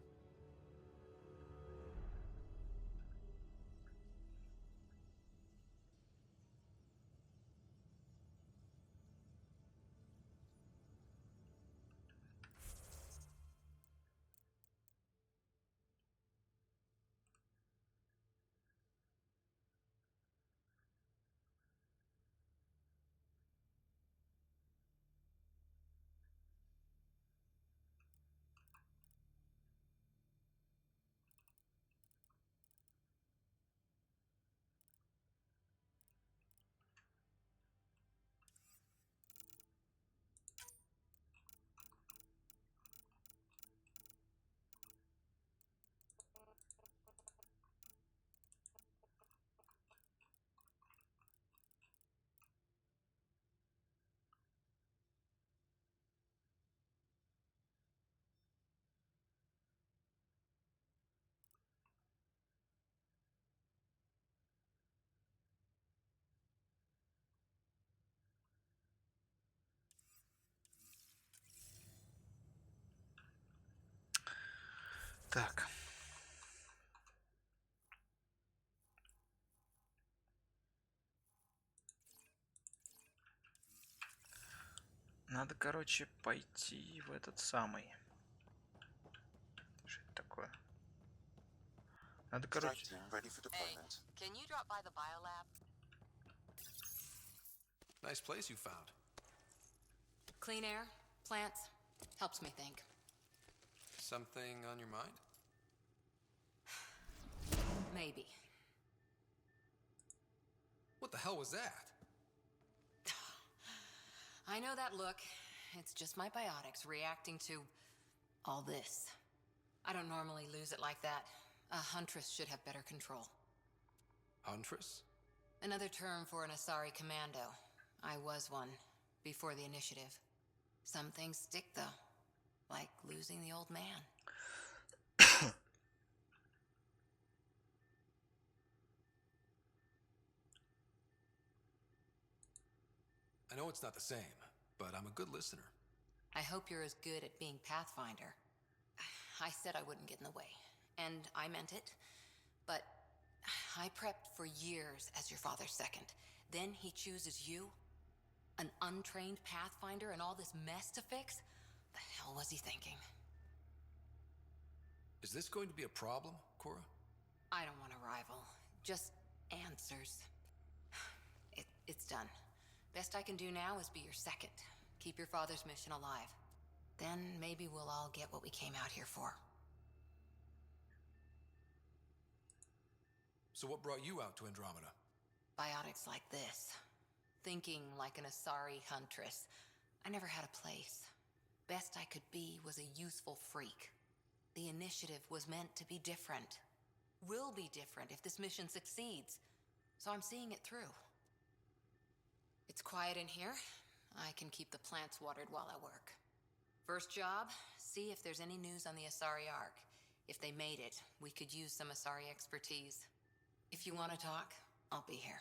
Так. Надо, короче, пойти в этот самый. Что это такое? Надо, короче... Hey, can you drop by the biolab? Nice place you found. Clean air, plants, helps me think. Something on your mind? Maybe. What the hell was that? I know that look. It's just my biotics reacting to all this. I don't normally lose it like that. A huntress should have better control. Huntress? Another term for an Asari commando. I was one, before the initiative. Some things stick, though. Like losing the old man. I know it's not the same, but I'm a good listener. I hope you're as good at being Pathfinder. I said I wouldn't get in the way, and I meant it. But I prepped for years as your father's second. Then he chooses you? An untrained Pathfinder and all this mess to fix? The hell was he thinking? Is this going to be a problem, Cora? I don't want a rival. Just answers. It's done. Best I can do now is be your second. Keep your father's mission alive. Then maybe we'll all get what we came out here for. So what brought you out to Andromeda? Biotics like this. Thinking like an Asari huntress. I never had a place. Best I could be was a useful freak. The initiative was meant to be different. Will be different if this mission succeeds. So I'm seeing it through. It's quiet in here. I can keep the plants watered while I work. First job, see if there's any news on the Asari Ark. If they made it, we could use some Asari expertise. If you want to talk, I'll be here.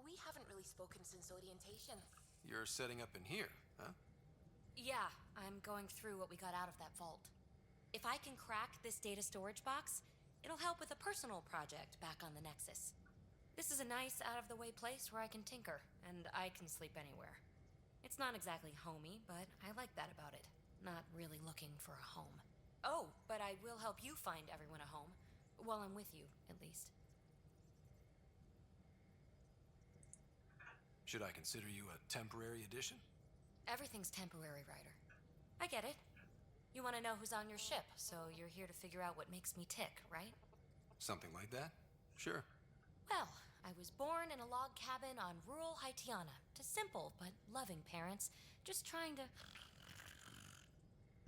We haven't really spoken since orientation. You're setting up in here, huh? Yeah, I'm going through what we got out of that vault. If I can crack this data storage box, it'll help with a personal project back on the Nexus. This is a nice, out-of-the-way place where I can tinker, and I can sleep anywhere. It's not exactly homey, but I like that about it. Not really looking for a home. Oh, but I will help you find everyone a home. While I'm with you, at least. Should I consider you a temporary addition? Everything's temporary, Ryder. I get it. You want to know who's on your ship, so you're here to figure out what makes me tick, right? Something like that? Sure. Well, I was born in a log cabin on rural Haitiana to simple but loving parents, just trying to...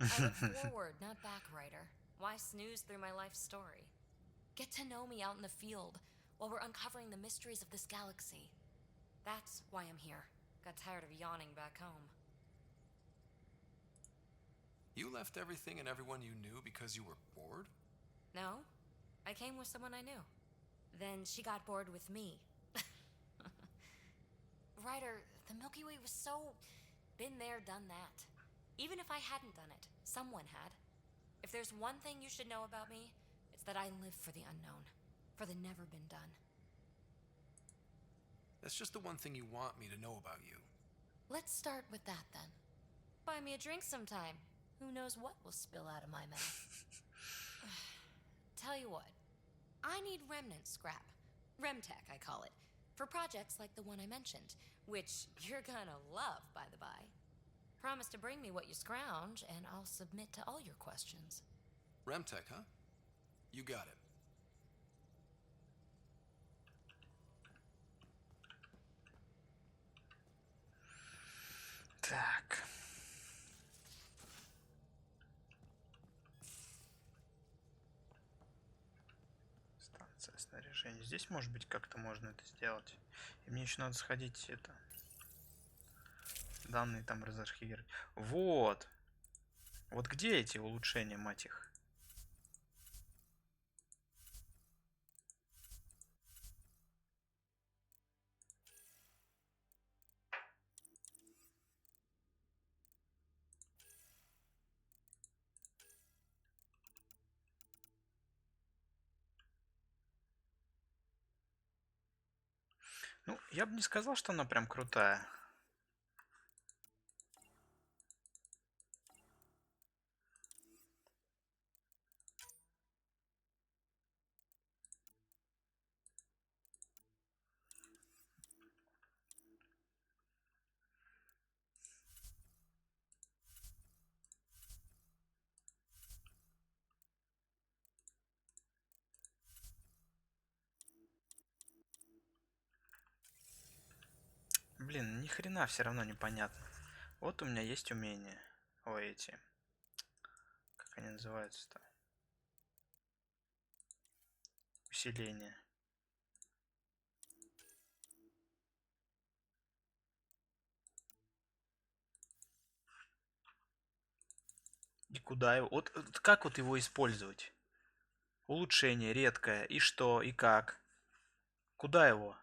I look forward, not back, Ryder. Why snooze through my life story? Get to know me out in the field while we're uncovering the mysteries of this galaxy. That's why I'm here. Got tired of yawning back home. You left everything and everyone you knew because you were bored? No, I came with someone I knew. Then she got bored with me. Ryder, the Milky Way was so... been there, done that. Even if I hadn't done it, someone had. If there's one thing you should know about me, it's that I live for the unknown. For the never been done. That's just the one thing you want me to know about you. Let's start with that then. Buy me a drink sometime. Who knows what will spill out of my mouth. Tell you what, I need remnant scrap. Remtech, I call it. For projects like the one I mentioned, which you're gonna love, by the by. Promise to bring me what you scrounge, and I'll submit to all your questions. Remtech, huh? You got it. Так. Станция снаряжения. Здесь, может быть, как-то можно это сделать. И мне еще надо сходить это. Данные там разархивировать. Вот. Вот где эти улучшения, мать их? Ну, я бы не сказал, что она прям крутая. блин, ни хрена все равно непонятно. Вот у меня есть умения. Ой, эти. Как они называются-то? Усиление. И куда его? Вот как вот его использовать? Улучшение редкое. И что? И как? Куда его?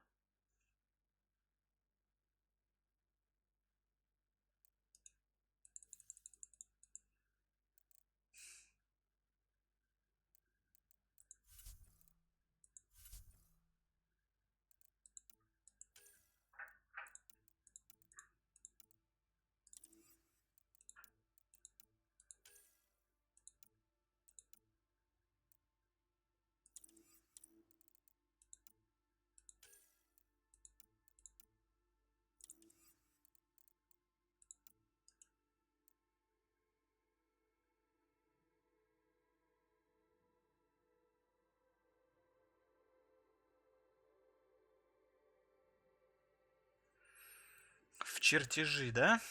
В чертежи, да?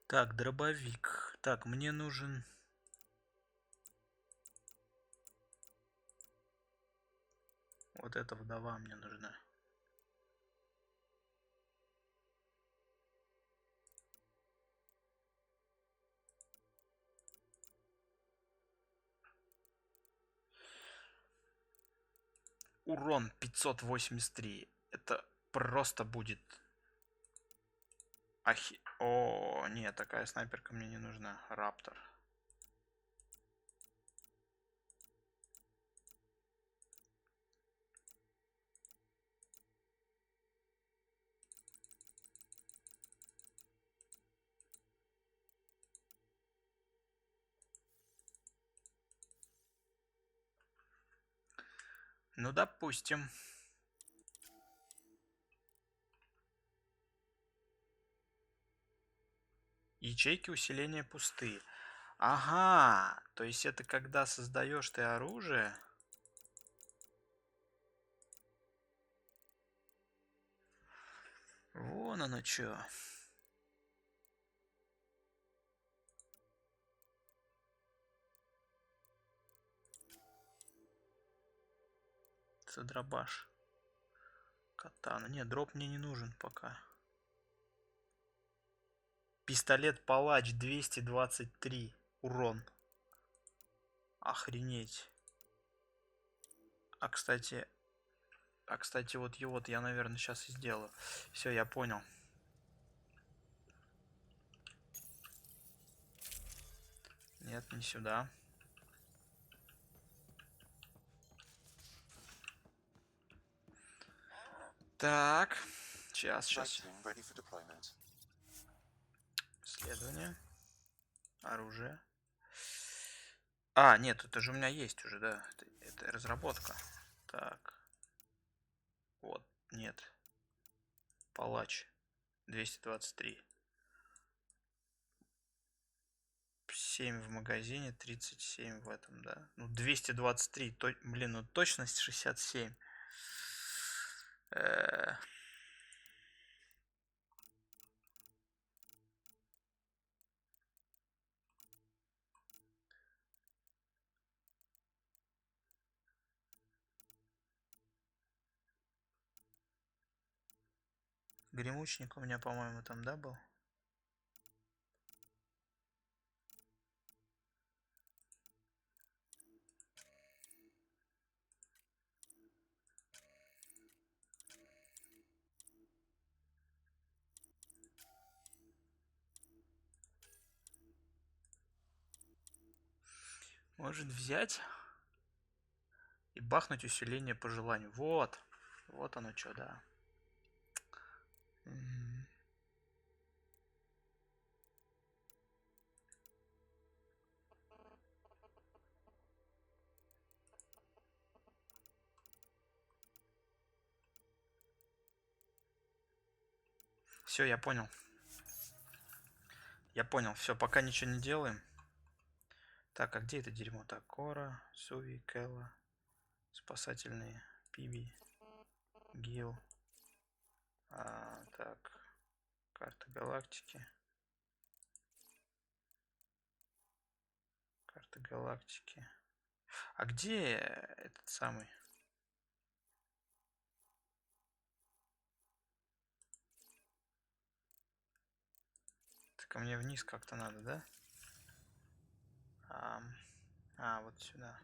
Так, дробовик. Так, мне нужен... Вот эта вдова мне нужна. Урон 583. Это просто будет... О, нет, такая снайперка мне не нужна. Раптор. Ну, допустим. Ячейки усиления пустые. Ага, то есть это когда создаешь ты оружие. Вон оно чё. Это дробаш. Катана. Нет, дроп мне не нужен пока. Пистолет палач 223 урон. Охренеть. А кстати, вот его я, наверное, сейчас и сделаю. Все, я понял. Нет, не сюда. Так, сейчас. Исследование. Оружие. А, нет, это же у меня есть уже, да. Это разработка. Так. Вот, нет. Палач. 223. 7 в магазине, 37 в этом, да. Ну, 223. Блин, ну точность 67. Гремучник у меня, по-моему, там, да, был? Может взять и бахнуть усиление по желанию. Вот. Вот оно что, да. Все, я понял. Я понял. Все, пока ничего не делаем. Так, а где это дерьмо? Так, Кора, Суви, Кэлла, спасательные, Пиби, Гил. Так, карта галактики. Карта галактики. А где этот самый? Так, а мне вниз как-то надо, да? Вот сюда.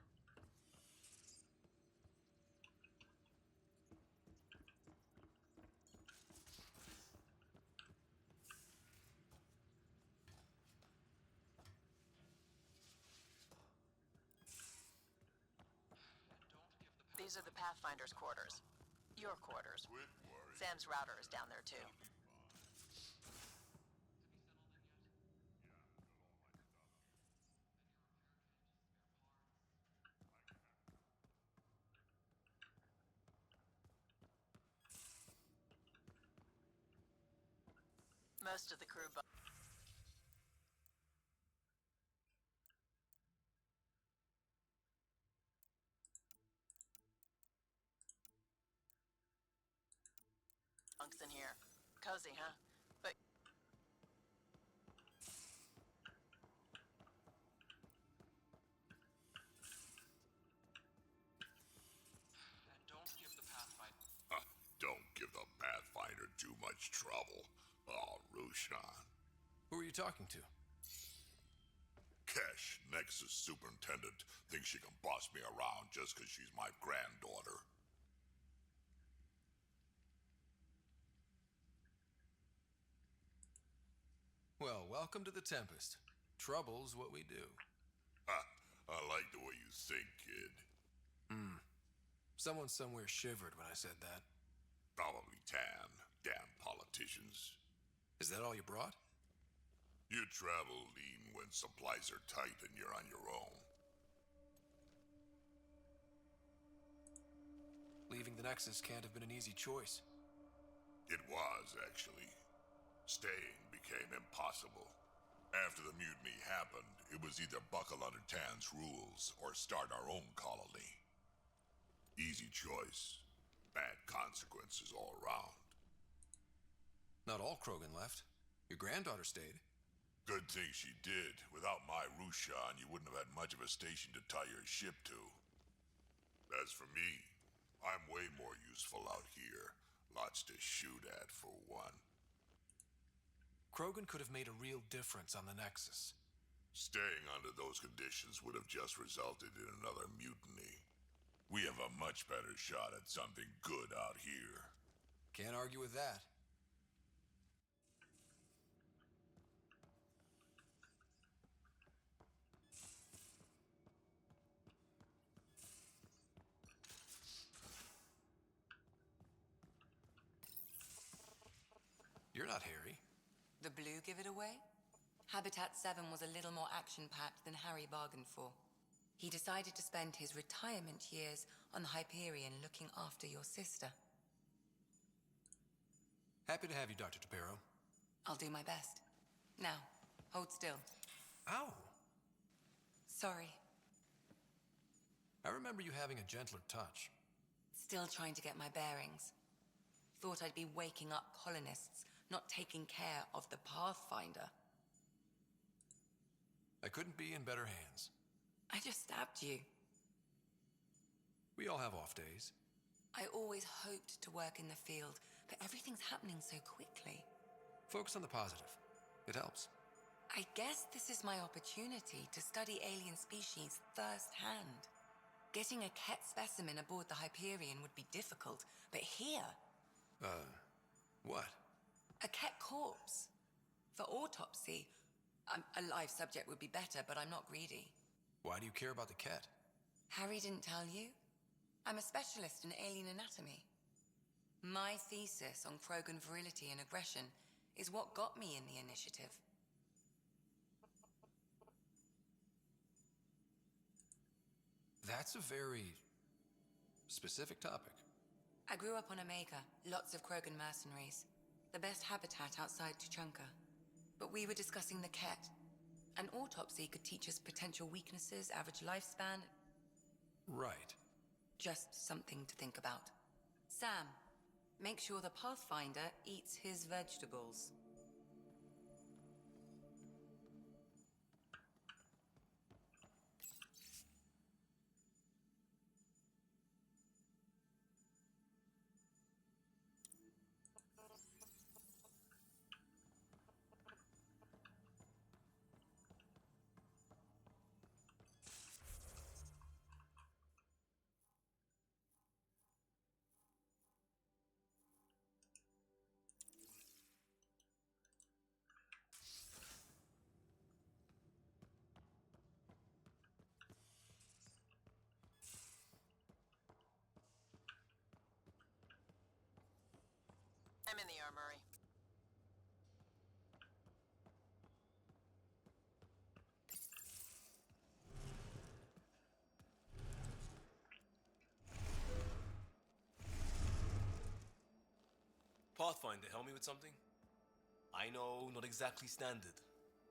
These are the Pathfinder's quarters. Your quarters. Sam's router is down there too. Most of the crew bunks in here. Cozy, huh? But Don't give the Pathfinder. Don't give the Pathfinder too much trouble. Oh, Rushan. Who are you talking to? Kesh, Nexus Superintendent, thinks she can boss me around just because she's my granddaughter. Well, welcome to the Tempest. Trouble's what we do. I like the way you think, kid. Someone somewhere shivered when I said that. Probably Tan. Damn politicians. Is that all you brought? You travel lean when supplies are tight and you're on your own. Leaving the Nexus can't have been an easy choice. It was, actually. Staying became impossible. After the mutiny happened, it was either buckle under Tan's rules or start our own colony. Easy choice. Bad consequences all around. Not all Krogan left. Your granddaughter stayed. Good thing she did. Without my Rushan, you wouldn't have had much of a station to tie your ship to. As for me, I'm way more useful out here. Lots to shoot at, for one. Krogan could have made a real difference on the Nexus. Staying under those conditions would have just resulted in another mutiny. We have a much better shot at something good out here. Can't argue with that. You're not Harry. The blue give it away? Habitat 7 was a little more action-packed than Harry bargained for. He decided to spend his retirement years on the Hyperion looking after your sister. Happy to have you, Dr. Tapero. I'll do my best. Now, hold still. Ow! Sorry. I remember you having a gentler touch. Still trying to get my bearings. Thought I'd be waking up colonists, not taking care of the Pathfinder. I couldn't be in better hands. I just stabbed you. We all have off days. I always hoped to work in the field, but everything's happening so quickly. Focus on the positive. It helps. I guess this is my opportunity to study alien species firsthand. Getting a Ket specimen aboard the Hyperion would be difficult, but here... What? A Ket corpse. For autopsy. A live subject would be better, but I'm not greedy. Why do you care about the Ket? Harry didn't tell you? I'm a specialist in alien anatomy. My thesis on Krogan virility and aggression is what got me in the initiative. That's a very specific topic. I grew up on Omega, lots of Krogan mercenaries. the best habitat outside Tuchanka. But we were discussing the Ket. An autopsy could teach us potential weaknesses, average lifespan. Right. Just something to think about. Sam, make sure the Pathfinder eats his vegetables. I'm in the armory. Pathfinder, help me with something? I know, not exactly standard.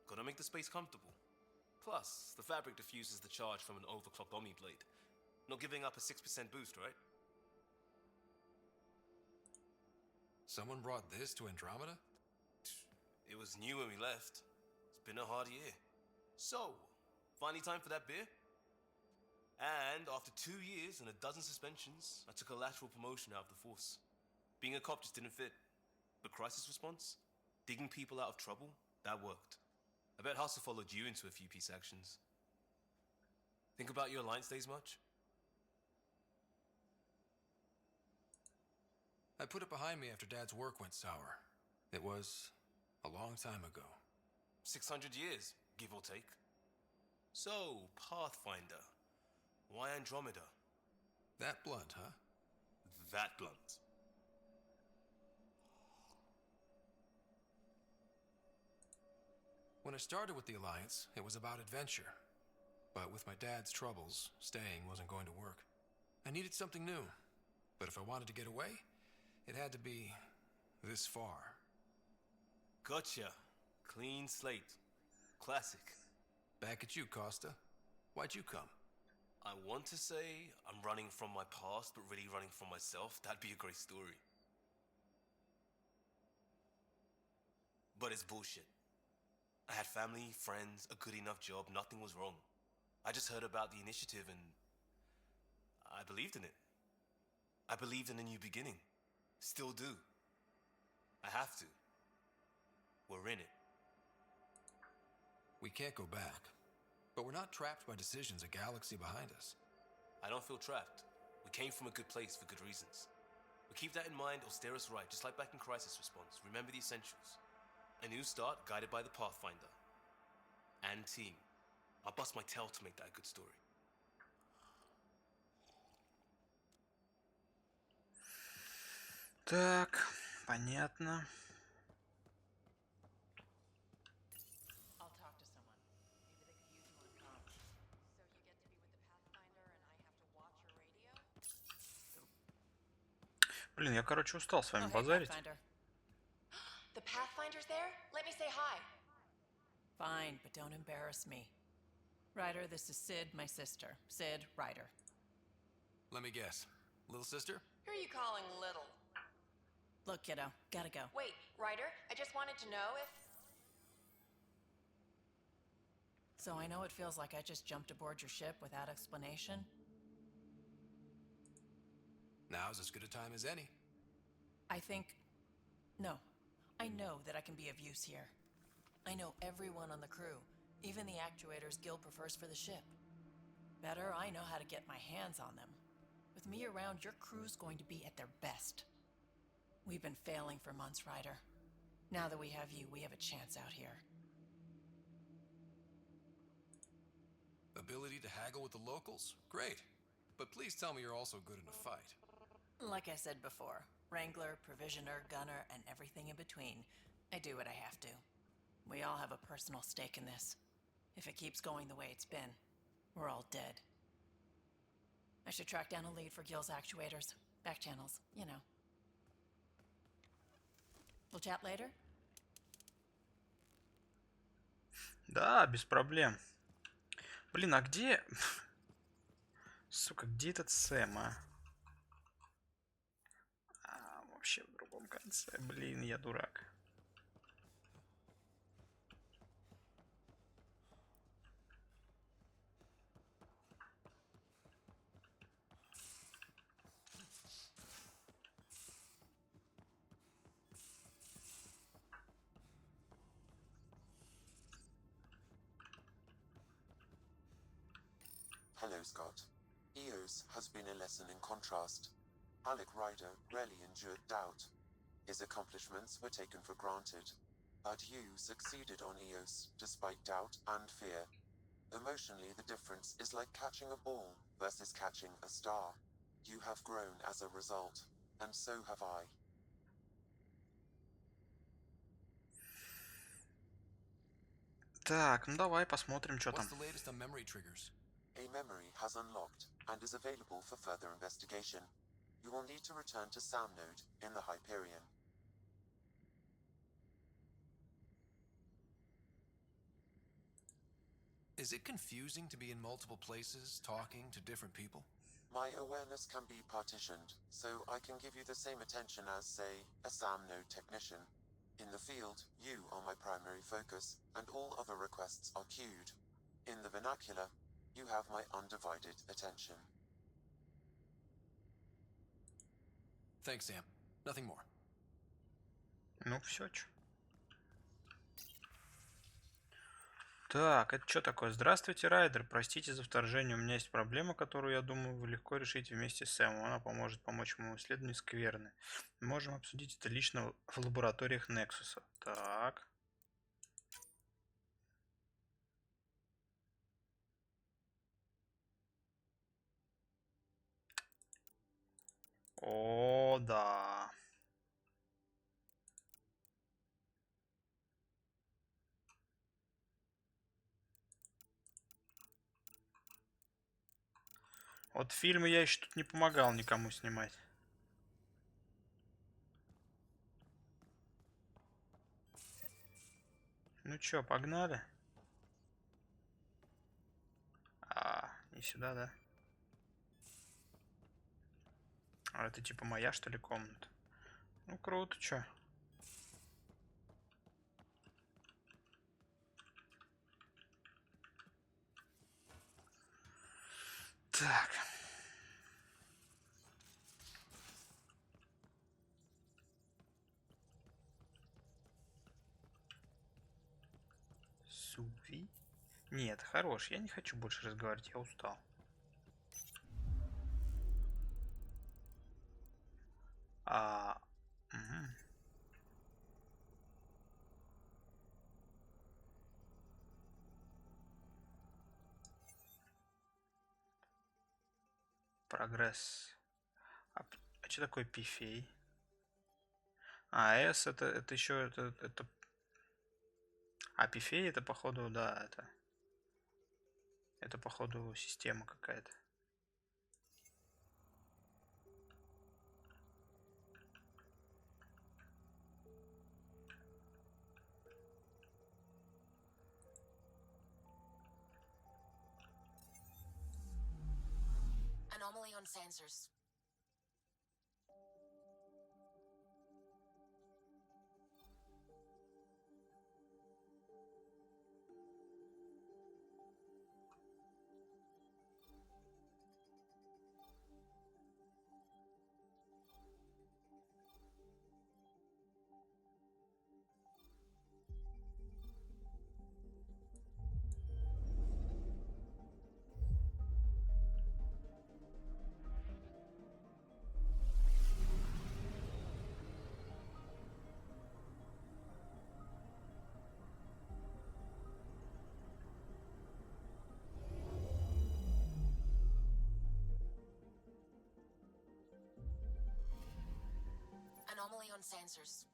Gotta make the space comfortable. Plus, the fabric diffuses the charge from an overclocked Omni blade. Not giving up a 6% boost, right? Someone brought this to Andromeda? It was new when we left. It's been a hard year. So, finally time for that beer? And after 2 years and a dozen suspensions, I took a lateral promotion out of the force. Being a cop just didn't fit. But crisis response? Digging people out of trouble? That worked. I bet Hustle followed you into a few peace actions. Think about your Alliance days much? I put it behind me after Dad's work went sour. It was a long time ago. 600 years, give or take. So, Pathfinder. Why Andromeda? That blunt, huh? That blunt. When I started with the Alliance, it was about adventure. But with my dad's troubles, staying wasn't going to work. I needed something new. But if I wanted to get away, it had to be this far. Gotcha. Clean slate. Classic. Back at you, Costa. Why'd you come? I want to say I'm running from my past, but really running from myself. That'd be a great story. But it's bullshit. I had family, friends, a good enough job, nothing was wrong. I just heard about the initiative and I believed in it. I believed in a new beginning. Still do. I have to. We're in it. We can't go back. But we're not trapped by decisions a galaxy behind us. I don't feel trapped. We came from a good place for good reasons. We keep that in mind or steer us right, just like back in Crisis Response. Remember the essentials. A new start guided by the Pathfinder. And team. I'll bust my tail to make that a good story. Так, понятно. I'll talk to someone. Maybe they could use you on comms. So you get to be with the Pathfinder and I have to watch your radio? Блин, я, короче, устал с вами Oh, hey, базарить. Pathfinder. The Pathfinder's there? Let me say hi. Fine, but don't embarrass me. Ryder, this is Sid, my sister. Sid, Ryder. Let me guess. Little sister? Who are you calling little? Look, kiddo, gotta go. Wait, Ryder, I just wanted to know if... So I know it feels like I just jumped aboard your ship without explanation. Now's as good a time as any. I think... No. I know that I can be of use here. I know everyone on the crew, even the actuators Gil prefers for the ship. Better, I know how to get my hands on them. With me around, your crew's going to be at their best. We've been failing for months, Ryder. Now that we have you, we have a chance out here. Ability to haggle with the locals? Great. But please tell me you're also good in a fight. Like I said before, Wrangler, Provisioner, Gunner, and everything in between. I do what I have to. We all have a personal stake in this. If it keeps going the way it's been, we're all dead. I should track down a lead for Gil's actuators. Back channels, you know. We'll chat later? Да, без проблем. Блин, а где... Сука, где этот Сэм, а? Вообще в другом конце. Блин, я дурак. Hello, Scott. EOS has been a lesson in contrast. Alec Ryder rarely endured doubt. His accomplishments were taken for granted. But you succeeded on EOS, despite doubt and fear. Emotionally, the difference is like catching a ball versus catching a star. You have grown as a result, and so have I. Так, ну давай посмотрим, что там. What's the latest on memory triggers? A memory has unlocked and is available for further investigation. You will need to return to Sam Node in the Hyperion. Is it confusing to be in multiple places, talking to different people? My awareness can be partitioned, so I can give you the same attention as, say, a SAM node technician. In the field, you are my primary focus, and all other requests are queued. In the vernacular, you have my undivided attention. Thanks, Sam. Nothing more. Ну, все, чё. Так, это что такое? Здравствуйте, Райдер. Простите за вторжение. У меня есть проблема, которую, я думаю, вы легко решите вместе с Сэмом. Она поможет помочь моему исследованию скверны. Можем обсудить это лично в лабораториях Нексуса. Так. О, да. Вот фильмы я еще тут не помогал никому снимать. Ну чё, погнали? Не сюда, да? А это типа моя, что ли, комната? Ну, круто, чё. Так. Суви? Нет, хорош. Я не хочу больше разговаривать, я устал. Угу. Прогресс. А что такое пифей? S это еще это. А пифей это походу, да, это. Это походу система какая-то. Anomaly on sensors. Anomaly on sensors.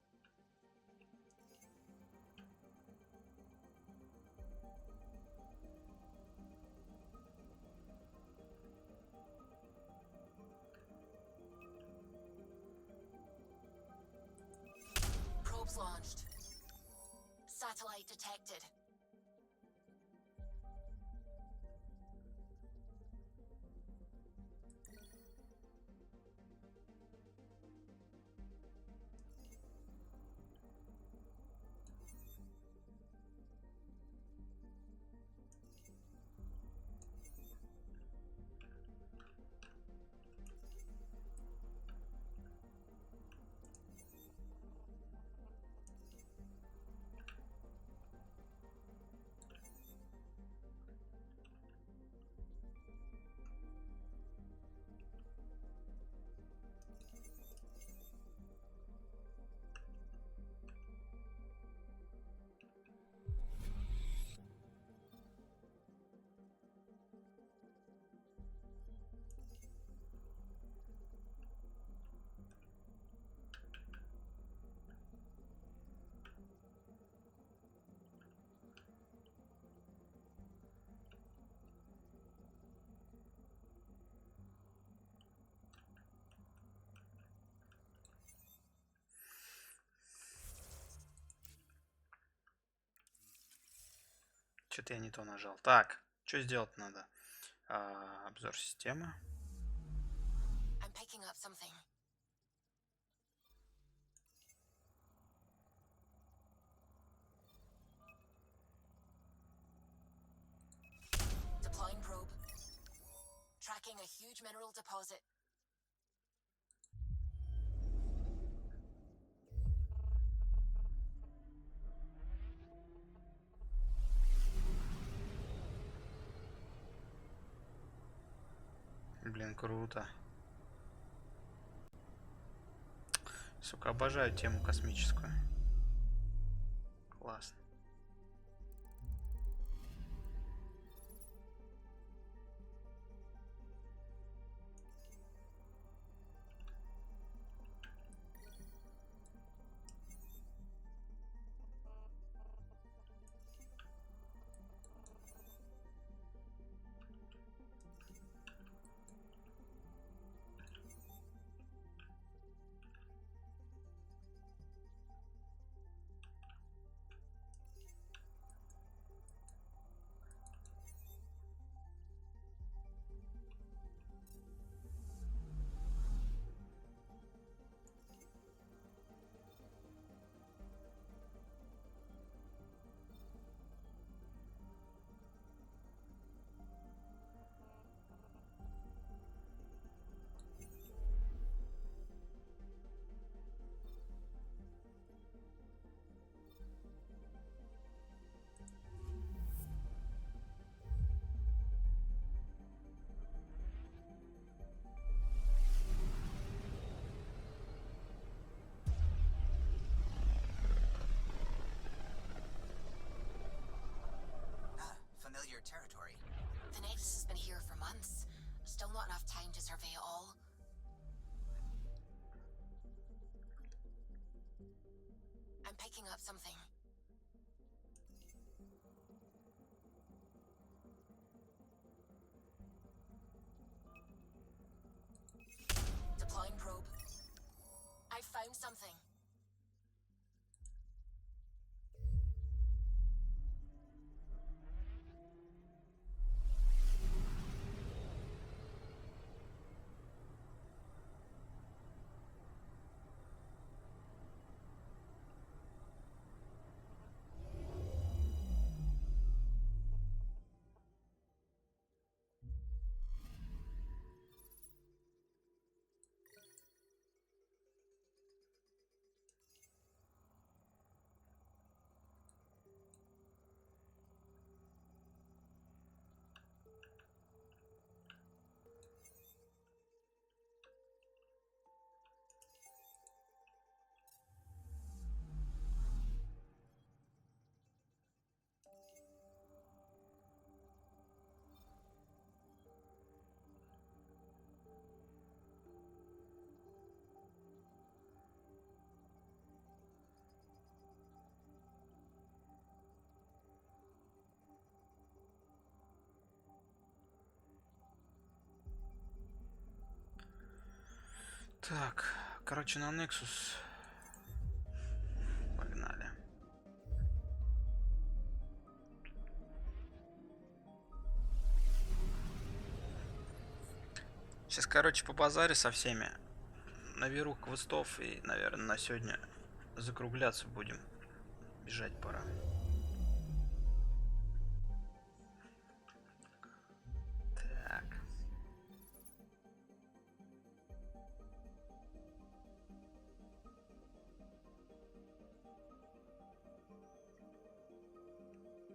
Probe Satellite detected. Что-то я не то нажал. Так, что сделать надо? Обзор системы. I'm picking up something. Deploying probe. Tracking a huge mineral deposit. Блин, круто. Сука, обожаю тему космическую. Классно. Familiar territory. The Nexus has been here for months. Still not enough time to survey it all. I'm picking up something. Deploying probe. I found something. Так, короче, на Nexus. Погнали. Сейчас, короче, по базаре со всеми. Наберу квестов и, наверное, на сегодня закругляться будем. Бежать пора. Так.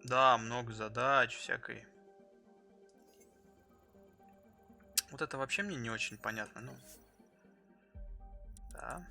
Да, много задач всякой. Вот это вообще мне не очень понятно, ну. Да.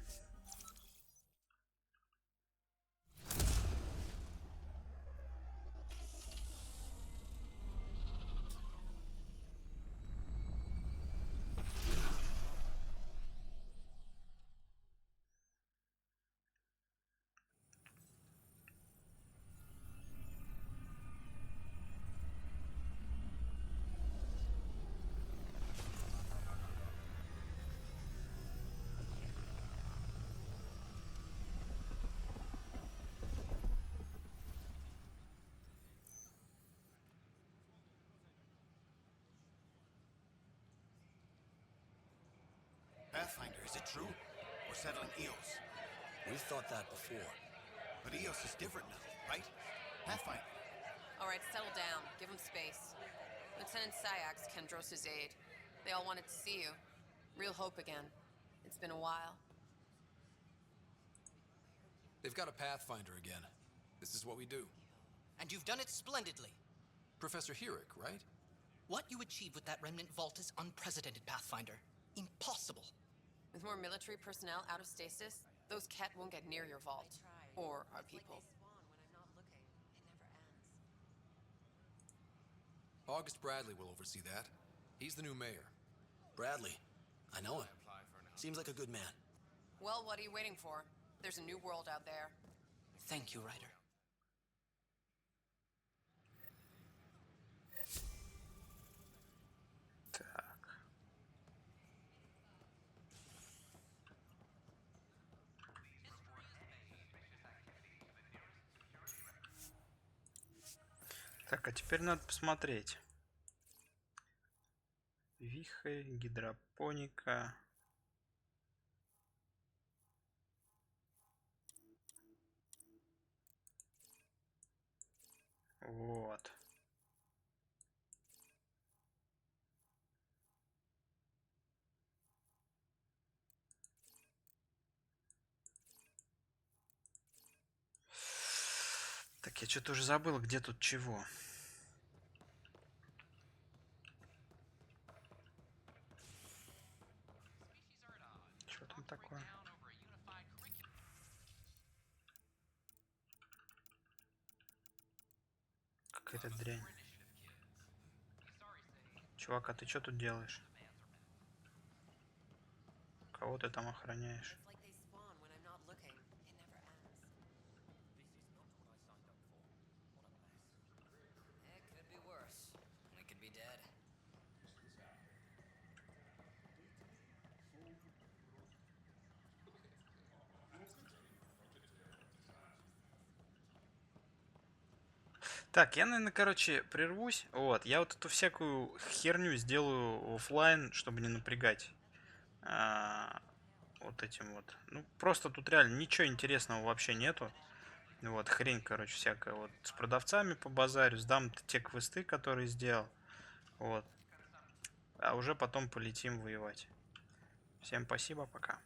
Pathfinder, is it true? We're settling Eos. We've thought that before. But Eos is different now, right? Pathfinder. All right, settle down. Give him space. Lieutenant Syax, Kendros' aide. They all wanted to see you. Real hope again. It's been a while. They've got a Pathfinder again. This is what we do. And you've done it splendidly. Professor Herrick, right? What you achieved with that remnant vault is unprecedented, Pathfinder. Impossible. With more military personnel out of stasis, those Ket won't get near your vault. Or our people. August Bradley will oversee that. He's the new mayor. Bradley. I know him. Seems like a good man. Well, what are you waiting for? There's a new world out there. Thank you, Ryder. Так, а теперь надо посмотреть. Вихрь, гидропоника. Вот. Так, я что-то уже забыл, где тут чего. Что там такое? Какая-то дрянь. Чувак, а ты что тут делаешь? Кого ты там охраняешь? Так, я, наверное, короче, прервусь. Вот, я вот эту всякую херню сделаю оффлайн, чтобы не напрягать вот этим вот. Ну, просто тут реально ничего интересного вообще нету. Вот, хрень, короче, всякая. Вот, с продавцами по базарю, сдам те квесты, которые сделал. Вот. А уже потом полетим воевать. Всем спасибо, пока.